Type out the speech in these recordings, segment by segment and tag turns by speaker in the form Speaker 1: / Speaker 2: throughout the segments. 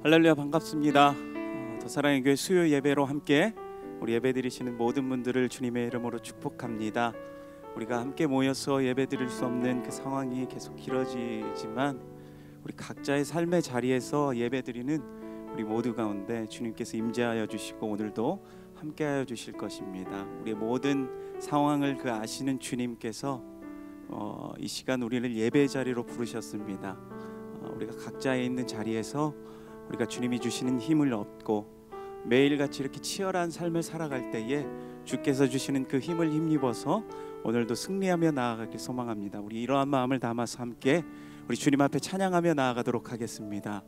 Speaker 1: 할렐루야, 반갑습니다. 더 사랑의 교회 수요 예배로 함께 우리 예배 드리시는 모든 분들을 주님의 이름으로 축복합니다. 우리가 함께 모여서 예배 드릴 수 없는 그 상황이 계속 길어지지만 우리 각자의 삶의 자리에서 예배 드리는 우리 모두 가운데 주님께서 임재하여 주시고 오늘도 함께하여 주실 것입니다. 우리의 모든 상황을 그 아시는 주님께서 이 시간 우리를 예배 자리로 부르셨습니다. 우리가 각자에 있는 자리에서 우리가 주님이 주시는 힘을 얻고 매일같이 이렇게 치열한 삶을 살아갈 때에 주께서 주시는 그 힘을 힘입어서 오늘도 승리하며 나아가길 소망합니다. 우리 이러한 마음을 담아서 함께 우리 주님 앞에 찬양하며 나아가도록 하겠습니다.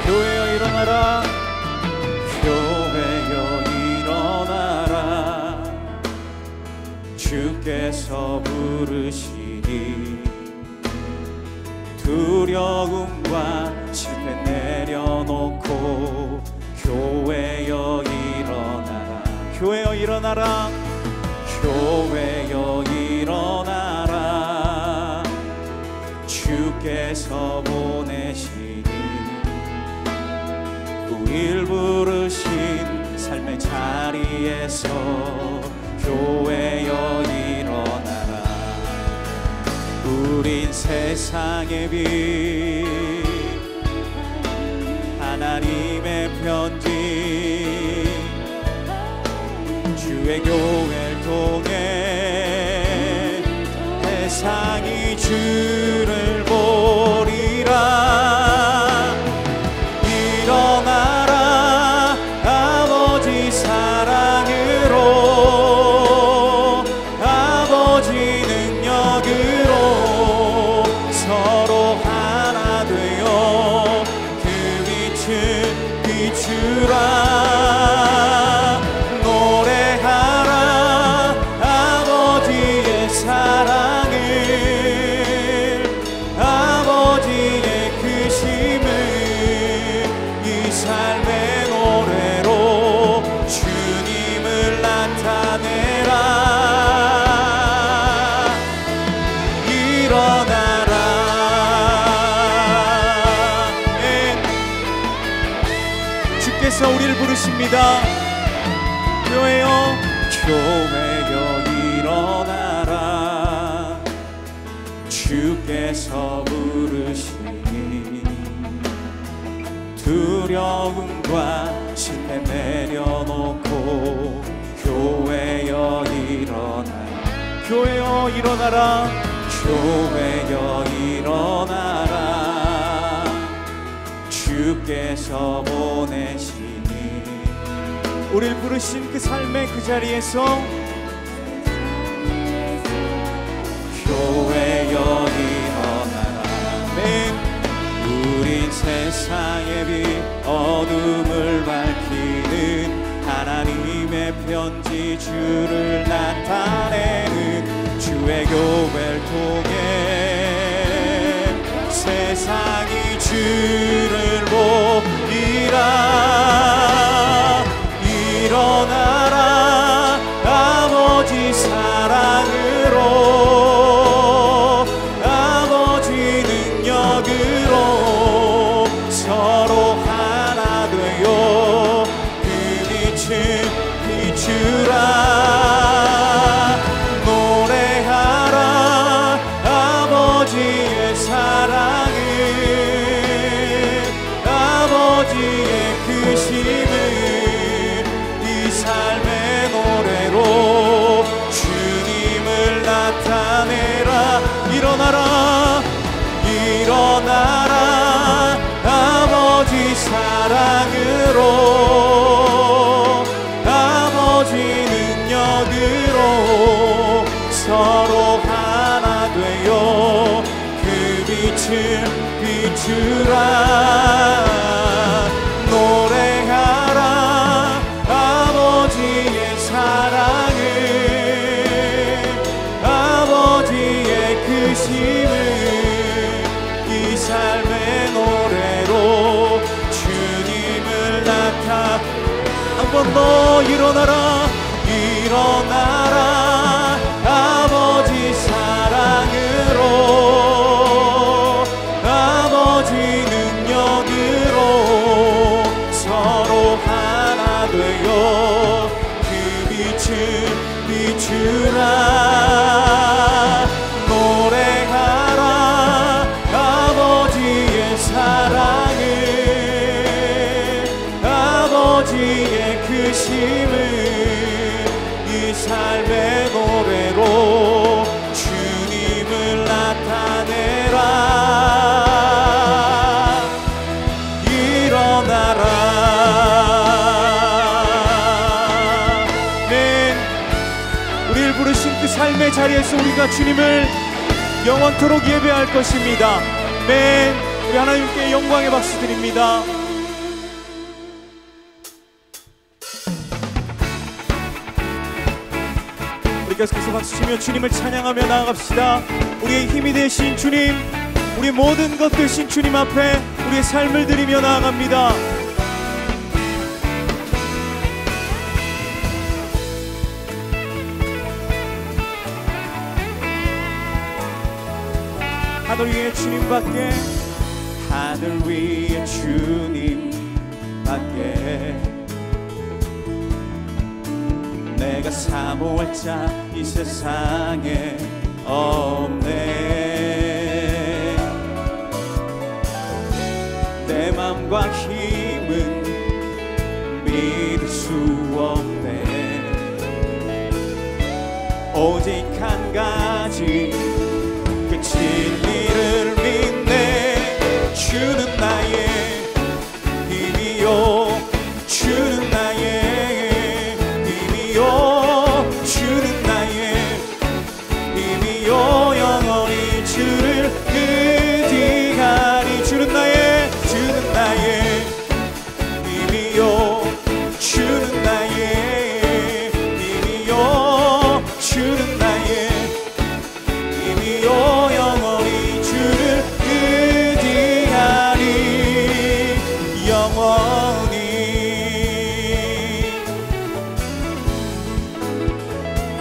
Speaker 1: 교회여 일어나라, 교회여 일어나라, 주께서 부르시니 두려움과 실패 내려놓고 교회여 일어나라, 교회여 일어나라, 교회여 일어나라, 주께서 보내시니 일 부르신 삶의 자리에서 교회여 일어나라. 우린 세상의 빛 하나님의 편지 주의 교회를 통해 세상이 주를 보리라. 일어나라 아버지 사랑으로 아버지 능력으로 서로 하나 되어 그 빛을 비추라. 노래하라 아버지의 사랑을 아버지의 크심을 이 삶의 노래로 주님을 나타내라. 일어나라. 주께서 우리를 부르십니다. 교회여, 교회여 일어나라, 주께서 부르시니 두려움과 실패 내려놓고 교회여 일어나라, 교회여 일어나라, 교회여 일어나라, 주께서 보내시니 우리를 부르신 그 삶의 그 자리에서 교회여 일어나라. 아멘. 우린 세상의 빛 어둠을 밝히는 하나님의 편지 주를 나타내는 주의 교회를 통해 세상이 주를 보리라. 일어나라 아버지 사랑으로 아버지 능력으로 서로 하나 되어 그 빛을 비추라. 노래하라 아버지의 사랑을 아버지의 크심을 이 삶의 노래로 주님을 나타내라. 일어나라, 일어나라 아버지 사랑으로 아버지 능력으로 서로 하나 되어 그 빛을 비추라. 노래하라 아버지의 사랑을 아버지의 크심을 번 더 일어나라 일어나라 아버지 사랑으로 아버지 능력으로 서로 하나 되어 그 빛을 비추라 노래하라 아버지의 사랑을 아버지의 크심을 이 삶의 노래로 주님을 나타내라 일어나라 네 우리를 부르신 그 삶의 자리에서 우리가 주님을 영원토록 예배할 것입니다. 아멘. 우리 하나님께 영광의 박수 드립니다. 우리 계속해서 박수치며 주님을 찬양하며 나아갑시다. 우리의 힘이 되신 주님, 우리 모든 것 되신 주님 앞에 우리의 삶을 드리며 나아갑니다. 하늘 위에 주님밖에 하늘 위에 주님밖에 내가 사모할 자 이 세상에 없네 내 맘과 힘은 믿을 수 없네 오직 한 가지 그 진리를 믿네 주는 나의 힘이요 주는 나의 힘이요 주는 나의 힘이요 영원히 주를 의지하리 주는 나의 힘이요 주는 나의 힘이요 주는 나의 힘이요 영원히 주를 의지하리 영원히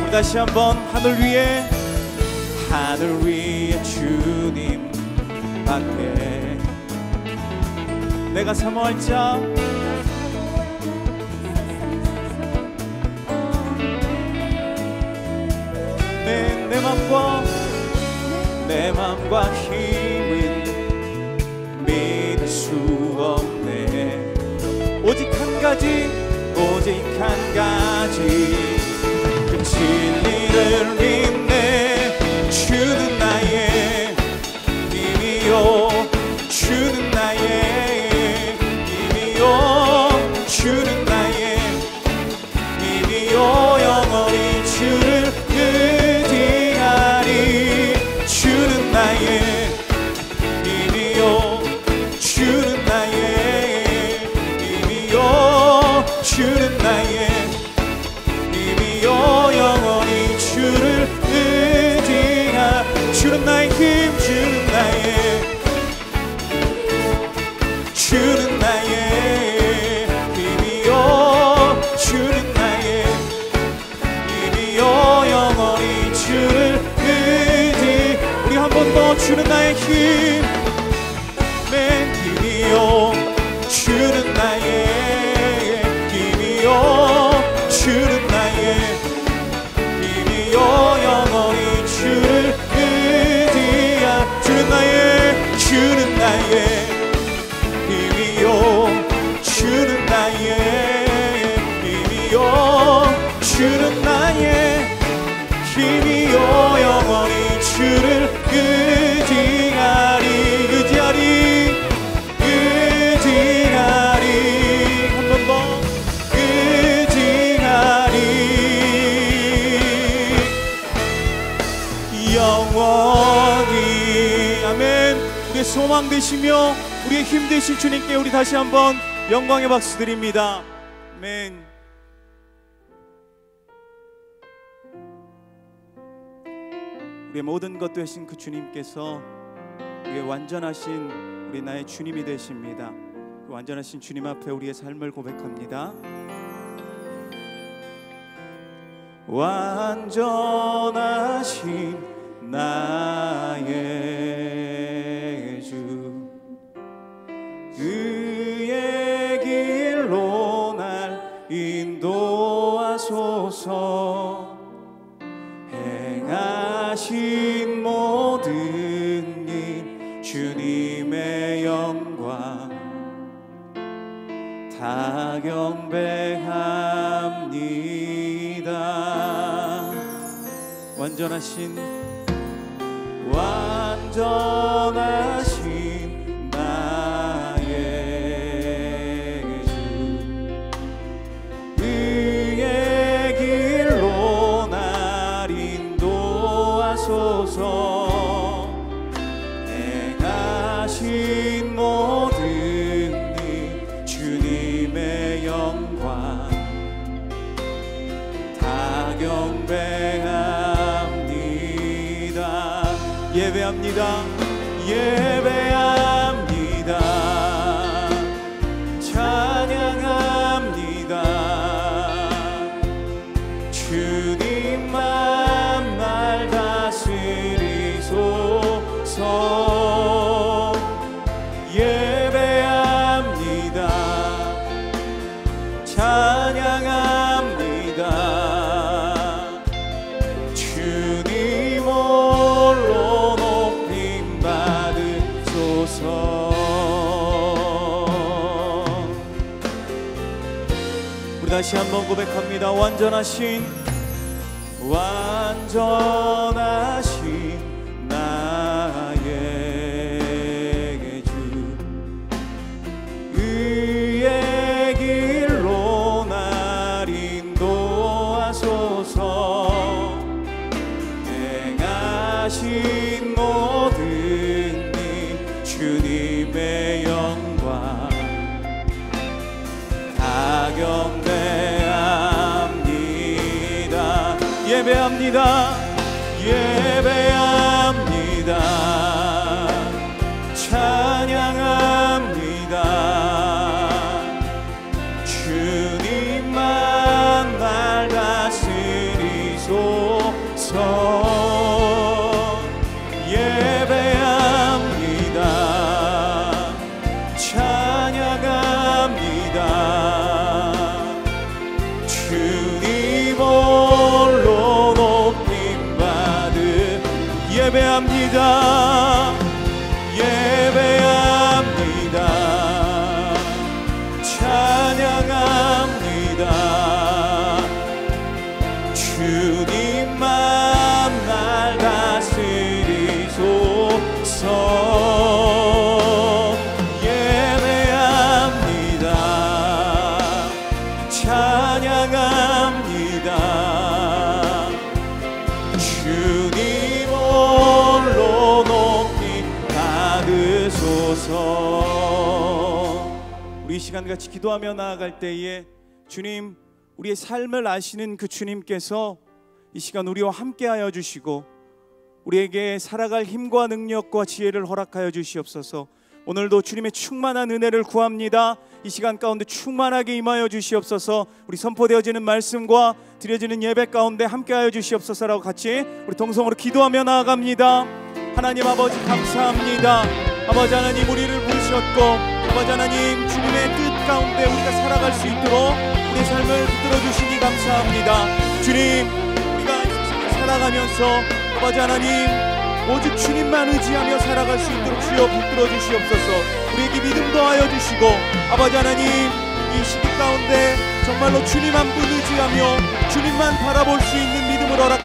Speaker 1: 우리 다시 한번 하늘 위에 주님 밖에 내가 사모할 자 내 맘과 힘은 믿을 수 없네 오직 한 가지 그 진리를 믿네 주는 나의 힘이요 주는 나의 힘이요 주는 나의 힘이요 영원히 주를 의지하리 주는 나의 힘이요 주는 나의 힘이요 주는 나의 힘이요 영원히 주를 의지하 주는 나의 힘 주는 나의 힘이요 주는 나의 힘이요 영원히 주를 의지 우리 한 번 더 주는 나의 힘 맨 힘이요 주는 나의 힘이요 주는 나의 힘이요 영원히 주를 의지하 주는 나의 힘이요 주는 나의 힘이요 주는 나의 힘이요 영원히 주를 의지하리 한 번 더 의지하리 영원히 아멘 우리의 소망 되시며 우리의 힘 되신 주님께 우리 다시 한번 영광의 박수 드립니다. 아멘. 우리의 모든 것 되신 그 주님께서 우리의 완전하신 우리 나의 주님이 되십니다. 그 완전하신 주님 앞에 우리의 삶을 고백합니다. 완전하신 나의 주, 그의 길로 날 인도하소서. 행하신 모든 일 주님의 영광 다 경배합니다. 완전하신 나의 주, 그의 길로 날 인도하소서. 행하신 모든 일 주님의 영광 다 경배합니다. 예배합니다. 예배합니다. 찬양합니다. 주님만 날 다스리소서. 예배합니다. 찬양합니다. 주님 홀로 높임 받으소서. 우리 다시 한번 고백합니다. 완전하신 나의 주, 그의 길로 날 인도하소서. 행하신 모든 일 주님의 영광 다 경배합니다. 예배합니다. 예배합니다. 찬양합니다. 주님만 날 다스리소서. 예배합니다. 찬양합니다. 주님 홀로 높임 받으. 예배합니다. 예배합니다. 찬양합니다. 주님만 날 다스리소서. 예배합니다. 찬양합니다. 주님 홀로 높이 받으소서. 우리 이 시간 같이 기도하며 나아갈 때에 주님, 우리의 삶을 아시는 그 주님께서 이 시간 우리와 함께하여 주시고 우리에게 살아갈 힘과 능력과 지혜를 허락하여 주시옵소서. 오늘도 주님의 충만한 은혜를 구합니다. 이 시간 가운데 충만하게 임하여 주시옵소서. 우리 선포되어지는 말씀과 드려지는 예배 가운데 함께하여 주시옵소서라고 같이 우리 동성으로 기도하며 나아갑니다. 하나님 아버지 감사합니다. 아버지 하나님, 우리를 부르셨고 아버지 하나님, 주님의 뜻 가운데 우리가 살아갈 수 있도록 우리의 삶을 붙들어 주시니 감사합니다. 주님, 우리가 이 세상을 살아가면서 아버지 하나님, 오직 주님만 의지하며 살아갈 수 있도록 주여 붙들어 주시옵소서. 우리에게 믿음 더하여 주시고 아버지 하나님, 이 시기 가운데 정말로 주님 한 분 의지하며 주님만 바라볼 수 있는 믿음을 허락,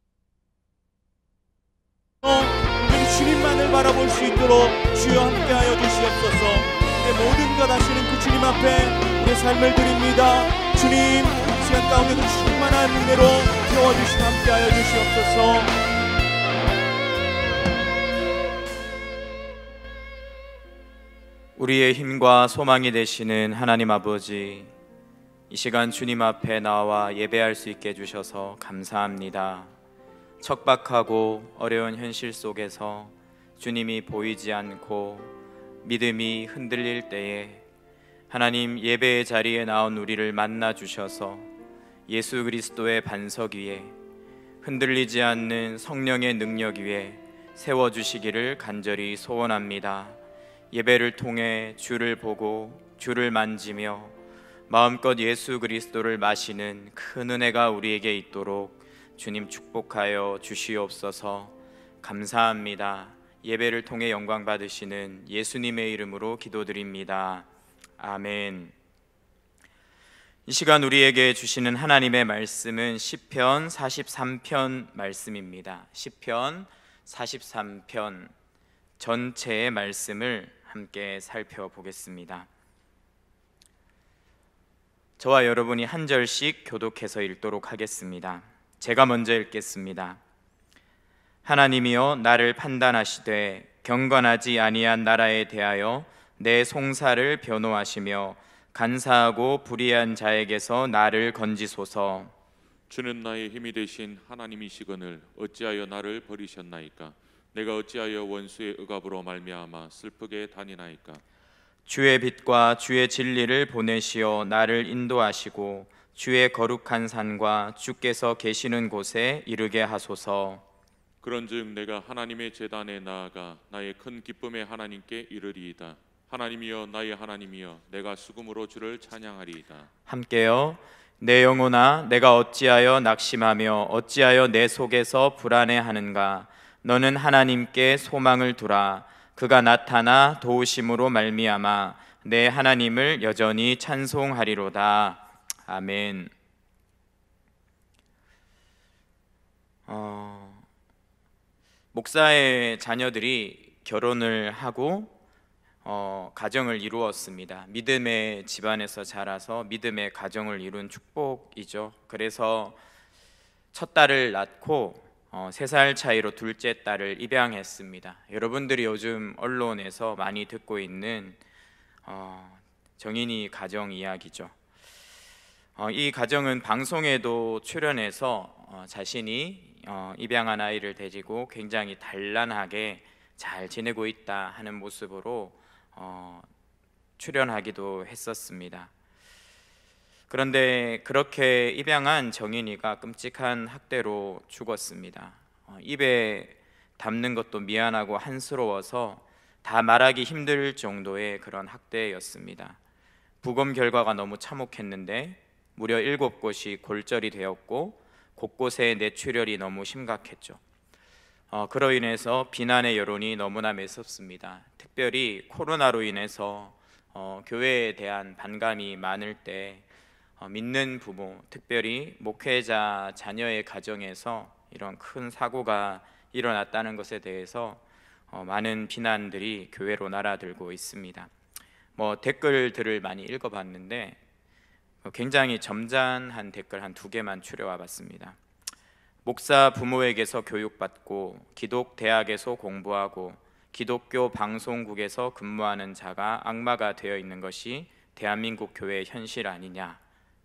Speaker 1: 주님만을 바라볼 수 있도록 주여 함께하여 주시옵소서. 우리의 모든 것 아시는 그 주님 앞에 우리의 삶을 드립니다. 주님, 시간 가운데도 충만한 은혜로 채워주시고 함께하여 주시옵소서.
Speaker 2: 우리의 힘과 소망이 되시는 하나님 아버지, 이 시간 주님 앞에 나와 예배할 수 있게 해주셔서 감사합니다. 척박하고 어려운 현실 속에서 주님이 보이지 않고 믿음이 흔들릴 때에 하나님, 예배의 자리에 나온 우리를 만나 주셔서 예수 그리스도의 반석 위에 흔들리지 않는 성령의 능력 위에 세워주시기를 간절히 소원합니다. 예배를 통해 주를 보고 주를 만지며 마음껏 예수 그리스도를 마시는 큰 은혜가 우리에게 있도록 주님 축복하여 주시옵소서. 감사합니다. 예배를 통해 영광 받으시는 예수님의 이름으로 기도드립니다. 아멘. 이 시간 우리에게 주시는 하나님의 말씀은 시편 43편 말씀입니다. 시편 43편 전체의 말씀을 함께 살펴보겠습니다. 저와 여러분이 한 절씩 교독해서 읽도록 하겠습니다. 제가 먼저 읽겠습니다. 하나님이여 나를 판단하시되 경건하지 아니한 나라에 대하여 내 송사를 변호하시며 간사하고 불의한 자에게서 나를 건지소서.
Speaker 3: 주는 나의 힘이 되신 하나님이시거늘 어찌하여 나를 버리셨나이까? 내가 어찌하여 원수의 억압으로 말미암아 슬프게 다니나이까?
Speaker 2: 주의 빛과 주의 진리를 보내시어 나를 인도하시고 주의 거룩한 산과 주께서 계시는 곳에 이르게 하소서.
Speaker 3: 그런즉 내가 하나님의 제단에 나아가 나의 큰 기쁨의 하나님께 이르리이다. 하나님이여 나의 하나님이여 내가 수금으로 주를 찬양하리이다.
Speaker 2: 함께요. 내 영혼아 내가 어찌하여 낙심하며 어찌하여 내 속에서 불안해하는가? 너는 하나님께 소망을 두라. 그가 나타나 도우심으로 말미암아 내 하나님을 여전히 찬송하리로다. 아멘. 목사의 자녀들이 결혼을 하고 가정을 이루었습니다. 믿음의 집안에서 자라서 믿음의 가정을 이룬 축복이죠. 그래서 첫 딸을 낳고 3살 차이로 둘째 딸을 입양했습니다. 여러분들이 요즘 언론에서 많이 듣고 있는 정인이 가정 이야기죠. 이 가정은 방송에도 출연해서 자신이 입양한 아이를 데리고 굉장히 단란하게 잘 지내고 있다 하는 모습으로 출연하기도 했었습니다. 그런데 그렇게 입양한 정인이가 끔찍한 학대로 죽었습니다. 입에 담는 것도 미안하고 한스러워서 다 말하기 힘들 정도의 그런 학대였습니다. 부검 결과가 너무 참혹했는데 무려 7곳이 골절이 되었고 곳곳에 뇌출혈이 너무 심각했죠. 그로 인해서 비난의 여론이 너무나 매섭습니다. 특별히 코로나로 인해서 교회에 대한 반감이 많을 때 믿는 부모, 특별히 목회자 자녀의 가정에서 이런 큰 사고가 일어났다는 것에 대해서 많은 비난들이 교회로 날아들고 있습니다. 댓글들을 많이 읽어봤는데 굉장히 점잖은 댓글 한 2개만 추려와 봤습니다. 목사 부모에게서 교육받고 기독 대학에서 공부하고 기독교 방송국에서 근무하는 자가 악마가 되어 있는 것이 대한민국 교회의 현실 아니냐,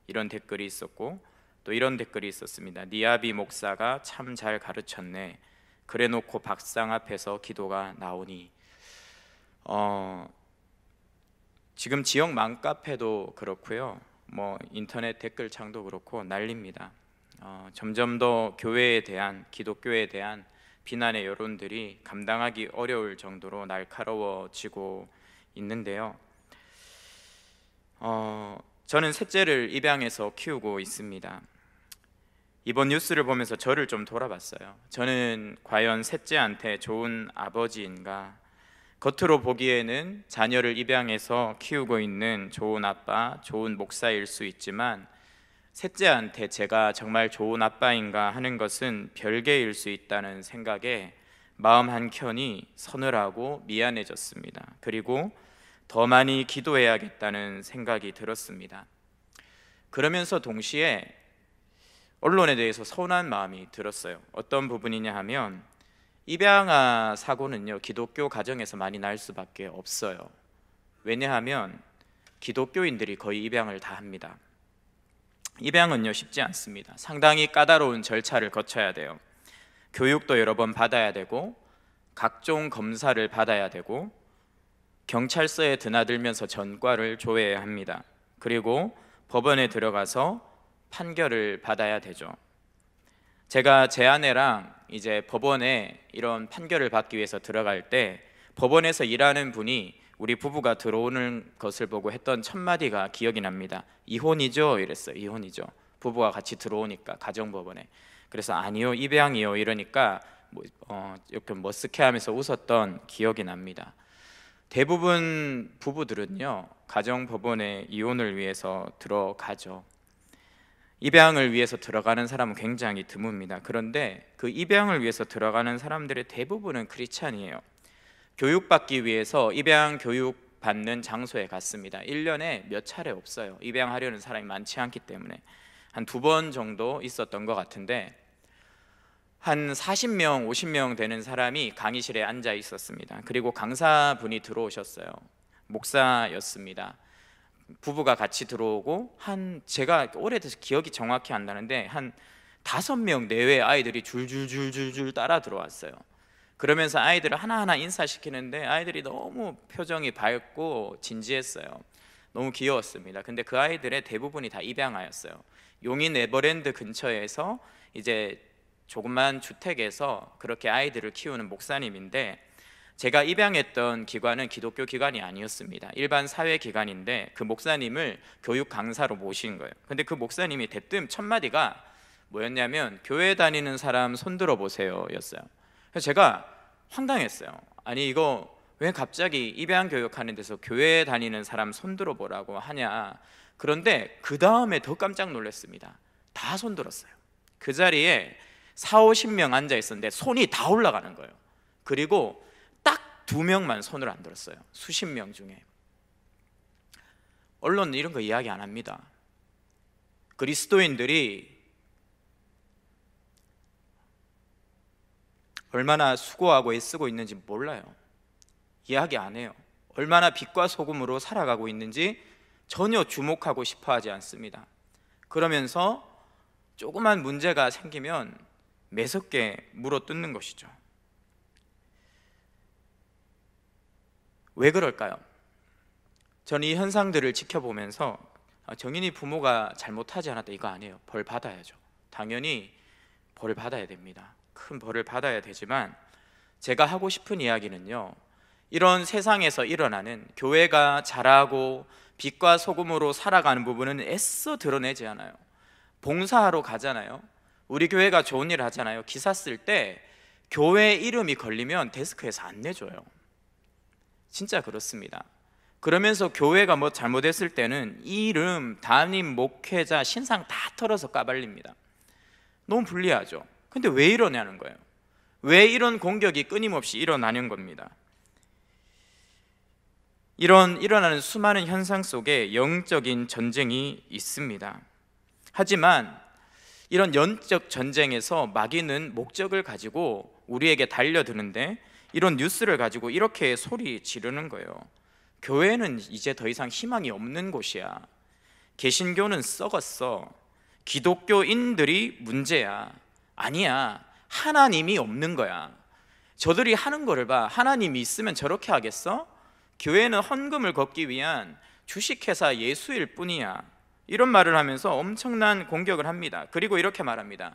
Speaker 2: 이런 댓글이 있었고, 또 이런 댓글이 있었습니다. 니아비 목사가 참 잘 가르쳤네. 그래놓고 박상 앞에서 기도가 나오니. 지금 지역 맘카페도 그렇고요, 인터넷 댓글창도 그렇고 난립니다. 점점 더 교회에 대한, 기독교에 대한 비난의 여론들이 감당하기 어려울 정도로 날카로워지고 있는데요. 저는 셋째를 입양해서 키우고 있습니다. 이번 뉴스를 보면서 저를 좀 돌아봤어요. 저는 과연 셋째한테 좋은 아버지인가? 겉으로 보기에는 자녀를 입양해서 키우고 있는 좋은 아빠, 좋은 목사일 수 있지만 셋째한테 제가 정말 좋은 아빠인가 하는 것은 별개일 수 있다는 생각에 마음 한켠이 서늘하고 미안해졌습니다. 그리고 더 많이 기도해야겠다는 생각이 들었습니다. 그러면서 동시에 언론에 대해서 서운한 마음이 들었어요. 어떤 부분이냐 하면 입양아 사고는요, 기독교 가정에서 많이 날 수밖에 없어요. 왜냐하면 기독교인들이 거의 입양을 다 합니다. 입양은요 쉽지 않습니다. 상당히 까다로운 절차를 거쳐야 돼요. 교육도 여러 번 받아야 되고 각종 검사를 받아야 되고 경찰서에 드나들면서 전과를 조회해야 합니다. 그리고 법원에 들어가서 판결을 받아야 되죠. 제가 제 아내랑 이제 법원에 이런 판결을 받기 위해서 들어갈 때 법원에서 일하는 분이 우리 부부가 들어오는 것을 보고 했던 첫 마디가 기억이 납니다. 이혼이죠? 이랬어요. 이혼이죠. 부부가 같이 들어오니까 가정법원에. 그래서 아니요, 입양이요 이러니까 이렇게 머쓱해하면서 웃었던 기억이 납니다. 대부분 부부들은요, 가정법원에 이혼을 위해서 들어가죠. 입양을 위해서 들어가는 사람은 굉장히 드뭅니다. 그런데 그 입양을 위해서 들어가는 사람들의 대부분은 크리스찬이에요. 교육받기 위해서 입양 교육 받는 장소에 갔습니다. 1년에 몇 차례 없어요. 입양하려는 사람이 많지 않기 때문에 한 2번 정도 있었던 것 같은데, 한 40명, 50명 되는 사람이 강의실에 앉아 있었습니다. 그리고 강사분이 들어오셨어요. 목사였습니다. 부부가 같이 들어오고 제가 오래돼서 기억이 정확히 안 나는데 한 5명 내외 아이들이 줄줄줄줄줄 따라 들어왔어요. 그러면서 아이들을 하나하나 인사시키는데 아이들이 너무 표정이 밝고 진지했어요. 너무 귀여웠습니다. 근데 그 아이들의 대부분이 다 입양아였어요. 용인 에버랜드 근처에서 이제 조그만 주택에서 그렇게 아이들을 키우는 목사님인데, 제가 입양했던 기관은 기독교 기관이 아니었습니다. 일반 사회 기관인데 그 목사님을 교육 강사로 모신 거예요. 근데 그 목사님이 대뜸 첫 마디가 뭐였냐면 교회 다니는 사람 손들어 보세요 였어요. 그래서 제가 황당했어요. 아니 이거 왜 갑자기 입양 교육하는 데서 교회 다니는 사람 손들어 보라고 하냐. 그런데 그 다음에 더 깜짝 놀랐습니다. 다 손들었어요. 그 자리에 40-50명 앉아 있었는데 손이 다 올라가는 거예요. 그리고 딱 2명만 손을 안 들었어요. 수십 명 중에. 언론은 이런 거 이야기 안 합니다. 그리스도인들이 얼마나 수고하고 애쓰고 있는지 몰라요. 이야기 안 해요. 얼마나 빛과 소금으로 살아가고 있는지 전혀 주목하고 싶어 하지 않습니다. 그러면서 조그만 문제가 생기면 매섭게 물어뜯는 것이죠. 왜 그럴까요? 저는 이 현상들을 지켜보면서 정인이 부모가 잘못하지 않았다 이거 아니에요. 벌 받아야죠. 당연히 벌을 받아야 됩니다. 큰 벌을 받아야 되지만 제가 하고 싶은 이야기는요, 이런 세상에서 일어나는 교회가 잘하고 빛과 소금으로 살아가는 부분은 애써 드러내지 않아요. 봉사하러 가잖아요. 우리 교회가 좋은 일 하잖아요. 기사 쓸 때 교회 이름이 걸리면 데스크에서 안 내줘요. 진짜 그렇습니다. 그러면서 교회가 뭐 잘못했을 때는 이름, 담임, 목회자, 신상 다 털어서 까발립니다. 너무 불리하죠. 근데 왜 이러냐는 거예요. 왜 이런 공격이 끊임없이 일어나는 겁니다. 일어나는 수많은 현상 속에 영적인 전쟁이 있습니다. 하지만 이런 영적 전쟁에서 마귀는 목적을 가지고 우리에게 달려드는데, 이런 뉴스를 가지고 이렇게 소리 지르는 거예요. 교회는 이제 더 이상 희망이 없는 곳이야. 개신교는 썩었어. 기독교인들이 문제야. 아니야, 하나님이 없는 거야. 저들이 하는 거를 봐. 하나님이 있으면 저렇게 하겠어? 교회는 헌금을 걷기 위한 주식회사 예수일 뿐이야. 이런 말을 하면서 엄청난 공격을 합니다. 그리고 이렇게 말합니다.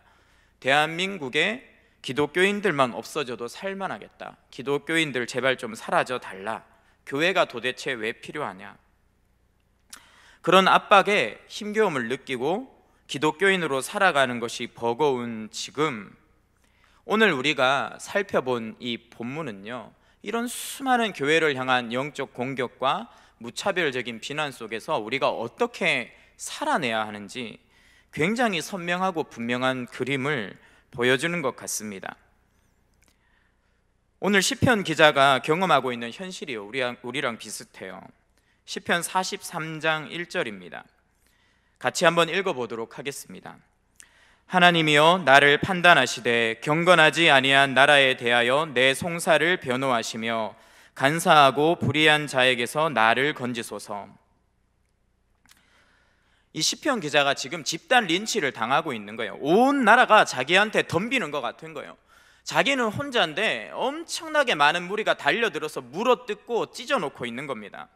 Speaker 2: 대한민국에 기독교인들만 없어져도 살만하겠다. 기독교인들 제발 좀 사라져 달라. 교회가 도대체 왜 필요하냐. 그런 압박에 힘겨움을 느끼고 기독교인으로 살아가는 것이 버거운 지금, 오늘 우리가 살펴본 이 본문은요, 이런 수많은 교회를 향한 영적 공격과 무차별적인 비난 속에서 우리가 어떻게 살아내야 하는지 굉장히 선명하고 분명한 그림을 보여주는 것 같습니다. 오늘 시편 기자가 경험하고 있는 현실이 우리랑 비슷해요. 시편 43장 1절입니다. 같이 한번 읽어보도록 하겠습니다. 하나님이여 나를 판단하시되 경건하지 아니한 나라에 대하여 내 송사를 변호하시며 간사하고 불의한 자에게서 나를 건지소서. 이 시편 기자가 지금 집단 린치를 당하고 있는 거예요. 온 나라가 자기한테 덤비는 것 같은 거예요. 자기는 혼자인데 엄청나게 많은 무리가 달려들어서 물어뜯고 찢어놓고 있는 겁니다.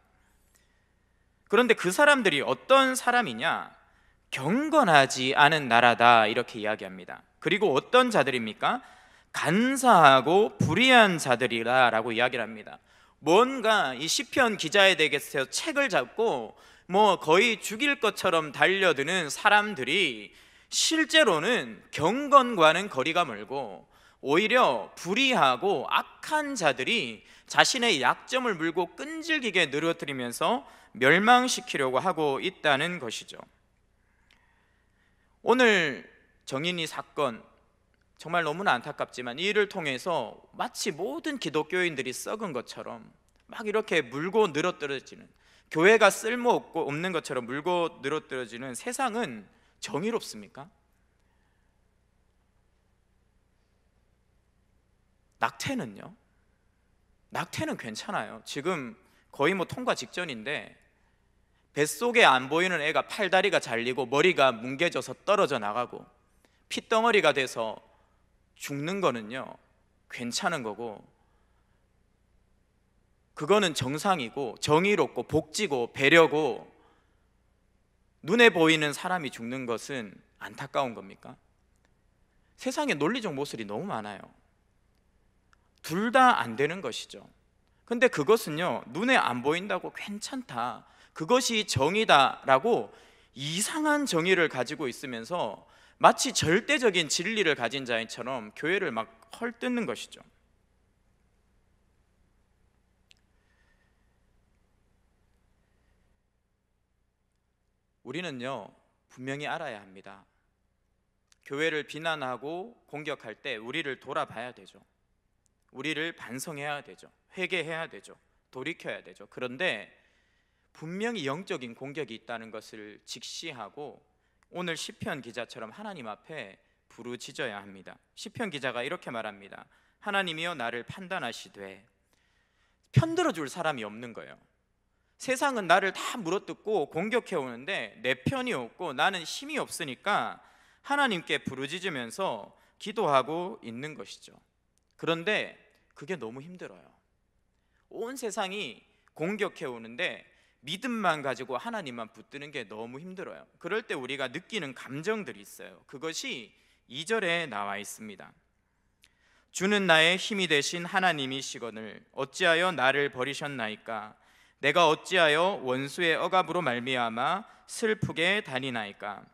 Speaker 2: 그런데 그 사람들이 어떤 사람이냐? 경건하지 않은 나라다 이렇게 이야기합니다. 그리고 어떤 자들입니까? 간사하고 불의한 자들이라라고 이야기를 합니다. 뭔가 이 시편 기자에 대해서 책을 잡고 거의 죽일 것처럼 달려드는 사람들이 실제로는 경건과는 거리가 멀고 오히려 불의하고 악한 자들이 자신의 약점을 물고 끈질기게 늘어뜨리면서 멸망시키려고 하고 있다는 것이죠. 오늘 정인이 사건 정말 너무나 안타깝지만 이 일을 통해서 마치 모든 기독교인들이 썩은 것처럼 막 이렇게 물고 늘어뜨려지는, 교회가 쓸모없고 없는 것처럼 물고 늘어뜨려지는 세상은 정의롭습니까? 낙태는요? 낙태는 괜찮아요. 지금 거의 통과 직전인데 뱃속에 안 보이는 애가 팔다리가 잘리고 머리가 뭉개져서 떨어져 나가고 핏덩어리가 돼서 죽는 거는요 괜찮은 거고, 그거는 정상이고 정의롭고 복지고 배려고, 눈에 보이는 사람이 죽는 것은 안타까운 겁니까? 세상에 논리적 모순이 너무 많아요. 둘 다 안 되는 것이죠. 근데 그것은요 눈에 안 보인다고 괜찮다, 그것이 정의다라고 이상한 정의를 가지고 있으면서 마치 절대적인 진리를 가진 자인처럼 교회를 막 헐뜯는 것이죠. 우리는요 분명히 알아야 합니다. 교회를 비난하고 공격할 때 우리를 돌아봐야 되죠. 우리를 반성해야 되죠. 회개해야 되죠. 돌이켜야 되죠. 그런데 분명히 영적인 공격이 있다는 것을 직시하고 오늘 시편 기자처럼 하나님 앞에 부르짖어야 합니다. 시편 기자가 이렇게 말합니다. 하나님이여 나를 판단하시되, 편들어 줄 사람이 없는 거예요. 세상은 나를 다 물어뜯고 공격해 오는데 내 편이 없고 나는 힘이 없으니까 하나님께 부르짖으면서 기도하고 있는 것이죠. 그런데 그게 너무 힘들어요. 온 세상이 공격해 오는데 믿음만 가지고 하나님만 붙드는 게 너무 힘들어요. 그럴 때 우리가 느끼는 감정들이 있어요. 그것이 2절에 나와 있습니다. 주는 나의 힘이 되신 하나님이시거늘 어찌하여 나를 버리셨나이까? 내가 어찌하여 원수의 억압으로 말미암아 슬프게 다니나이까?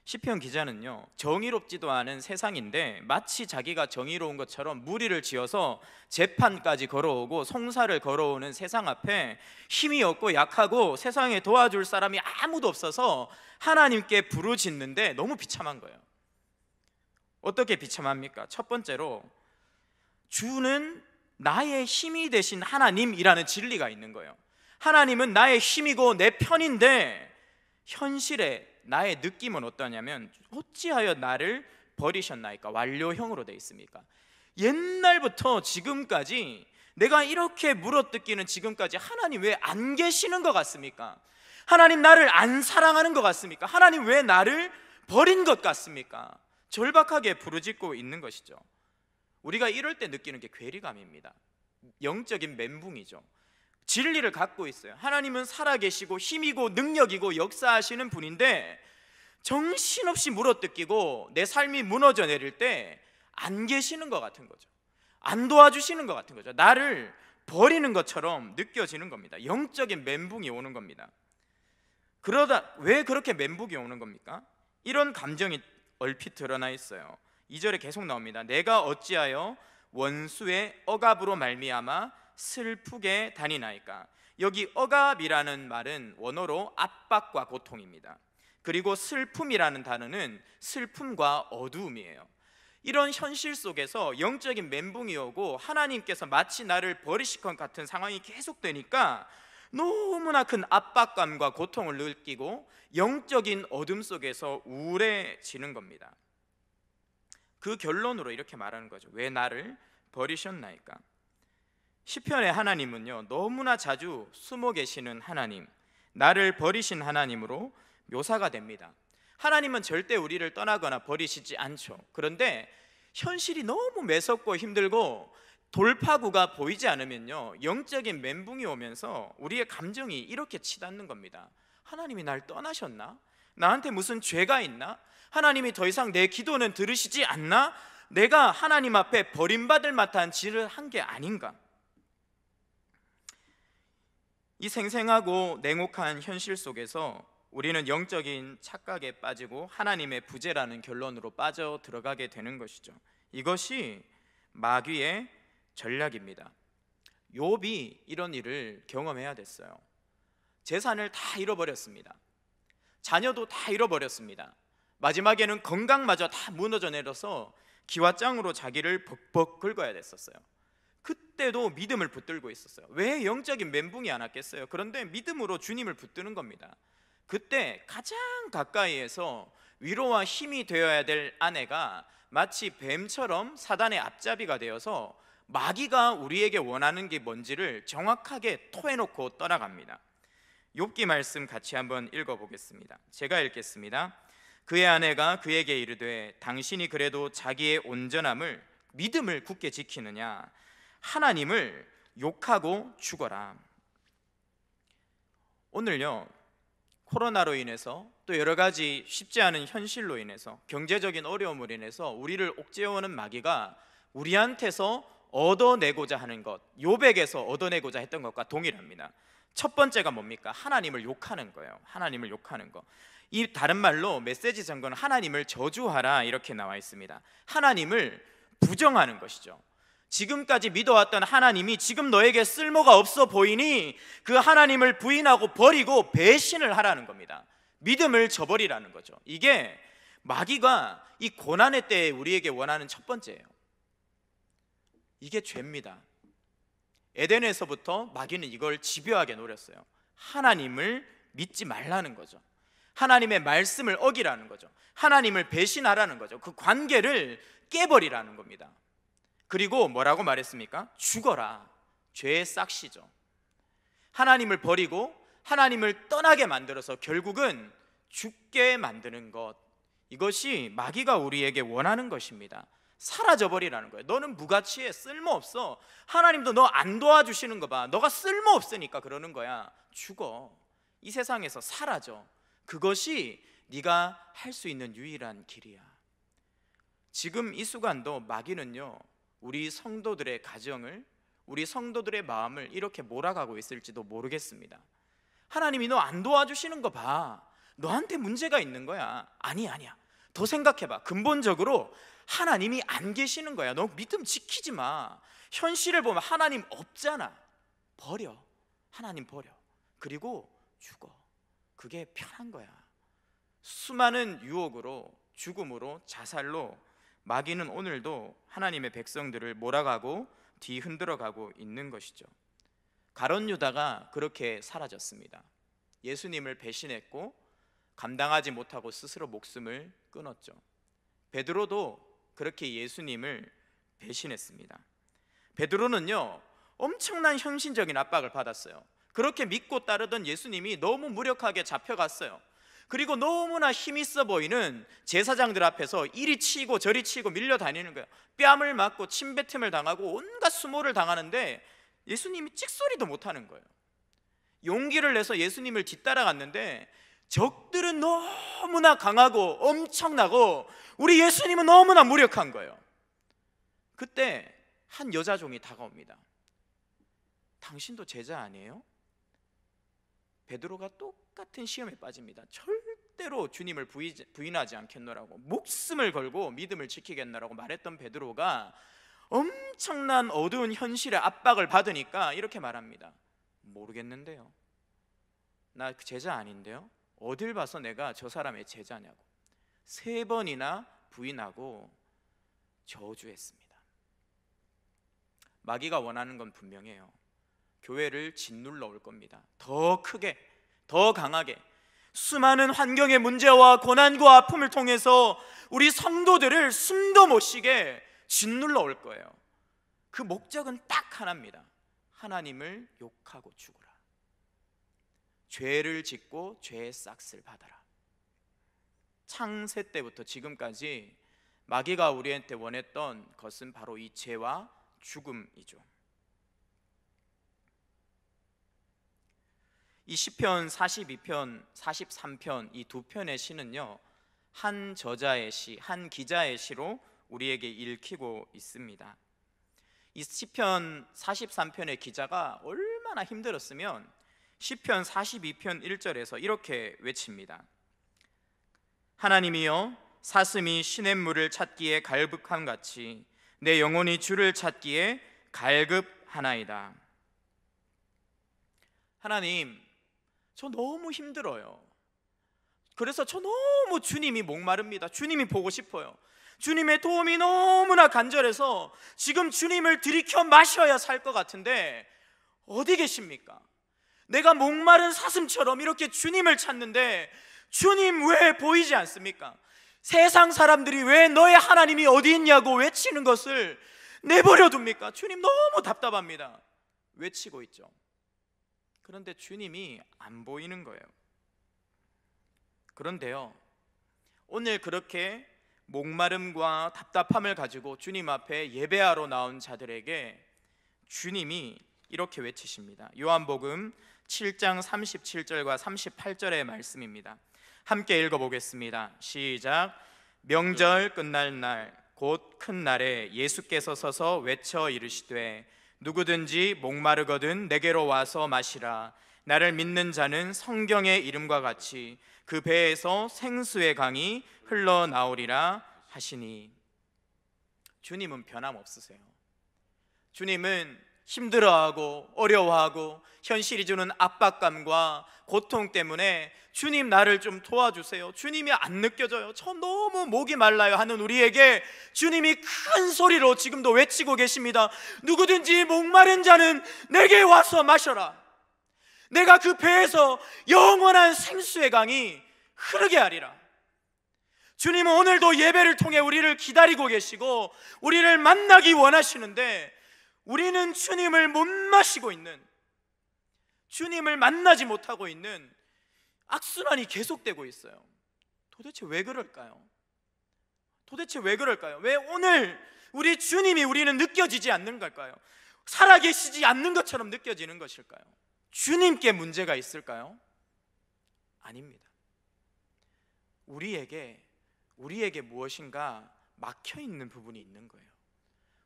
Speaker 2: 시편 기자는요 정의롭지도 않은 세상인데 마치 자기가 정의로운 것처럼 무리를 지어서 재판까지 걸어오고 송사를 걸어오는 세상 앞에 힘이 없고 약하고 세상에 도와줄 사람이 아무도 없어서 하나님께 부르짖는데 너무 비참한 거예요. 어떻게 비참합니까? 첫 번째로 주는 나의 힘이 되신 하나님이라는 진리가 있는 거예요. 하나님은 나의 힘이고 내 편인데 현실에 나의 느낌은 어떠냐면 어찌하여 나를 버리셨나이까? 완료형으로 되어 있습니까? 옛날부터 지금까지 내가 이렇게 물어뜯기는 지금까지 하나님 왜 안 계시는 것 같습니까? 하나님 나를 안 사랑하는 것 같습니까? 하나님 왜 나를 버린 것 같습니까? 절박하게 부르짖고 있는 것이죠. 우리가 이럴 때 느끼는 게 괴리감입니다. 영적인 멘붕이죠. 진리를 갖고 있어요. 하나님은 살아계시고 힘이고 능력이고 역사하시는 분인데 정신없이 물어뜯기고 내 삶이 무너져 내릴 때 안 계시는 것 같은 거죠. 안 도와주시는 것 같은 거죠. 나를 버리는 것처럼 느껴지는 겁니다. 영적인 멘붕이 오는 겁니다. 그러다 왜 그렇게 멘붕이 오는 겁니까? 이런 감정이 얼핏 드러나 있어요. 2절에 계속 나옵니다. 내가 어찌하여 원수의 억압으로 말미암아 슬프게 다니나이까? 여기 억압이라는 말은 원어로 압박과 고통입니다. 그리고 슬픔이라는 단어는 슬픔과 어두움이에요. 이런 현실 속에서 영적인 멘붕이 오고 하나님께서 마치 나를 버리실 것 같은 상황이 계속되니까 너무나 큰 압박감과 고통을 느끼고 영적인 어둠 속에서 우울해지는 겁니다. 그 결론으로 이렇게 말하는 거죠. 왜 나를 버리셨나이까? 시편의 하나님은요 너무나 자주 숨어 계시는 하나님, 나를 버리신 하나님으로 묘사가 됩니다. 하나님은 절대 우리를 떠나거나 버리시지 않죠. 그런데 현실이 너무 매섭고 힘들고 돌파구가 보이지 않으면요 영적인 멘붕이 오면서 우리의 감정이 이렇게 치닫는 겁니다. 하나님이 날 떠나셨나? 나한테 무슨 죄가 있나? 하나님이 더 이상 내 기도는 들으시지 않나? 내가 하나님 앞에 버림받을 만한 짓을 한 게 아닌가? 이 생생하고 냉혹한 현실 속에서 우리는 영적인 착각에 빠지고 하나님의 부재라는 결론으로 빠져 들어가게 되는 것이죠. 이것이 마귀의 전략입니다. 욥이 이런 일을 경험해야 됐어요. 재산을 다 잃어버렸습니다. 자녀도 다 잃어버렸습니다. 마지막에는 건강마저 다 무너져 내려서 기와장으로 자기를 벅벅 긁어야 됐었어요. 그때도 믿음을 붙들고 있었어요. 왜 영적인 멘붕이 안 왔겠어요? 그런데 믿음으로 주님을 붙드는 겁니다. 그때 가장 가까이에서 위로와 힘이 되어야 될 아내가 마치 뱀처럼 사단의 앞잡이가 되어서 마귀가 우리에게 원하는 게 뭔지를 정확하게 토해놓고 떠나갑니다. 욥기 말씀 같이 한번 읽어보겠습니다. 제가 읽겠습니다. 그의 아내가 그에게 이르되 당신이 그래도 자기의 온전함을 믿음을 굳게 지키느냐? 하나님을 욕하고 죽어라. 오늘요, 코로나로 인해서 또 여러 가지 쉽지 않은 현실로 인해서 경제적인 어려움으로 인해서 우리를 옥죄어오는 마귀가 우리한테서 얻어내고자 하는 것, 욥에게서 얻어내고자 했던 것과 동일합니다. 첫 번째가 뭡니까? 하나님을 욕하는 거예요. 하나님을 욕하는 거. 이 다른 말로 메시지 전거는 하나님을 저주하라 이렇게 나와 있습니다. 하나님을 부정하는 것이죠. 지금까지 믿어왔던 하나님이 지금 너에게 쓸모가 없어 보이니 그 하나님을 부인하고 버리고 배신을 하라는 겁니다. 믿음을 저버리라는 거죠. 이게 마귀가 이 고난의 때에 우리에게 원하는 첫 번째예요. 이게 죄입니다. 에덴에서부터 마귀는 이걸 집요하게 노렸어요. 하나님을 믿지 말라는 거죠. 하나님의 말씀을 어기라는 거죠. 하나님을 배신하라는 거죠. 그 관계를 깨버리라는 겁니다. 그리고 뭐라고 말했습니까? 죽어라. 죄의 싹시죠. 하나님을 버리고 하나님을 떠나게 만들어서 결국은 죽게 만드는 것, 이것이 마귀가 우리에게 원하는 것입니다. 사라져버리라는 거예요. 너는 무가치해, 쓸모없어. 하나님도 너 안 도와주시는 거 봐. 너가 쓸모없으니까 그러는 거야. 죽어. 이 세상에서 사라져. 그것이 네가 할 수 있는 유일한 길이야. 지금 이 순간도 마귀는요, 우리 성도들의 가정을, 우리 성도들의 마음을 이렇게 몰아가고 있을지도 모르겠습니다. 하나님이 너 안 도와주시는 거 봐. 너한테 문제가 있는 거야. 아니야. 더 생각해봐. 근본적으로 하나님이 안 계시는 거야. 너 믿음 지키지 마. 현실을 보면 하나님 없잖아. 버려. 하나님 버려. 그리고 죽어. 그게 편한 거야. 수많은 유혹으로, 죽음으로, 자살로 마귀는 오늘도 하나님의 백성들을 몰아가고 뒤흔들어가고 있는 것이죠. 가룟 유다가 그렇게 사라졌습니다. 예수님을 배신했고 감당하지 못하고 스스로 목숨을 끊었죠. 베드로도 그렇게 예수님을 배신했습니다. 베드로는요, 엄청난 현실적인 압박을 받았어요. 그렇게 믿고 따르던 예수님이 너무 무력하게 잡혀갔어요. 그리고 너무나 힘있어 보이는 제사장들 앞에서 이리 치고 저리 치고 밀려다니는 거예요. 뺨을 맞고 침뱉음을 당하고 온갖 수모를 당하는데 예수님이 찍소리도 못하는 거예요. 용기를 내서 예수님을 뒤따라갔는데 적들은 너무나 강하고 엄청나고 우리 예수님은 너무나 무력한 거예요. 그때 한 여자종이 다가옵니다. 당신도 제자 아니에요? 베드로가 똑같은 시험에 빠집니다. 절대로 주님을 부인하지 않겠노라고, 목숨을 걸고 믿음을 지키겠노라고 말했던 베드로가 엄청난 어두운 현실의 압박을 받으니까 이렇게 말합니다. 모르겠는데요. 나 제자 아닌데요. 어딜 봐서 내가 저 사람의 제자냐고 3번이나 부인하고 저주했습니다. 마귀가 원하는 건 분명해요. 교회를 짓눌러 올 겁니다. 더 크게, 더 강하게 수많은 환경의 문제와 고난과 아픔을 통해서 우리 성도들을 숨도 못 쉬게 짓눌러 올 거예요. 그 목적은 딱 하나입니다. 하나님을 욕하고 죽으라. 죄를 짓고 죄의 싹을 받아라. 창세 때부터 지금까지 마귀가 우리한테 원했던 것은 바로 이 죄와 죽음이죠. 이 시편 42편, 43편 이 두 편의 시는요, 한 저자의 시, 한 기자의 시로 우리에게 읽히고 있습니다. 이 시편 43편의 기자가 얼마나 힘들었으면 시편 42편 1절에서 이렇게 외칩니다. 하나님이여, 사슴이 시냇물을 찾기에 갈급함같이 내 영혼이 주를 찾기에 갈급하나이다. 하나님, 저 너무 힘들어요. 그래서 저 너무 주님이 목마릅니다. 주님이 보고 싶어요. 주님의 도움이 너무나 간절해서 지금 주님을 들이켜 마셔야 살 것 같은데 어디 계십니까? 내가 목마른 사슴처럼 이렇게 주님을 찾는데 주님 왜 보이지 않습니까? 세상 사람들이 왜 너의 하나님이 어디 있냐고 외치는 것을 내버려 둡니까? 주님 너무 답답합니다. 외치고 있죠. 그런데 주님이 안 보이는 거예요. 그런데요, 오늘 그렇게 목마름과 답답함을 가지고 주님 앞에 예배하러 나온 자들에게 주님이 이렇게 외치십니다. 요한복음 7장 37절과 38절의 말씀입니다. 함께 읽어보겠습니다. 시작. 명절 끝날 날 곧 큰 날에 예수께서 서서 외쳐 이르시되 누구든지 목마르거든 내게로 와서 마시라. 나를 믿는 자는 성경의 이름과 같이 그 배에서 생수의 강이 흘러나오리라 하시니. 주님은 변함없으세요. 주님은 힘들어하고 어려워하고 현실이 주는 압박감과 고통 때문에 주님 나를 좀 도와주세요, 주님이 안 느껴져요, 저 너무 목이 말라요 하는 우리에게 주님이 큰 소리로 지금도 외치고 계십니다. 누구든지 목마른 자는 내게 와서 마셔라. 내가 그 배에서 영원한 생수의 강이 흐르게 하리라. 주님은 오늘도 예배를 통해 우리를 기다리고 계시고 우리를 만나기 원하시는데 우리는 주님을 못 마시고 있는, 주님을 만나지 못하고 있는 악순환이 계속되고 있어요. 도대체 왜 그럴까요? 도대체 왜 그럴까요? 왜 오늘 우리 주님이 우리는 느껴지지 않는 걸까요? 살아계시지 않는 것처럼 느껴지는 것일까요? 주님께 문제가 있을까요? 아닙니다. 우리에게 무엇인가 막혀 있는 부분이 있는 거예요.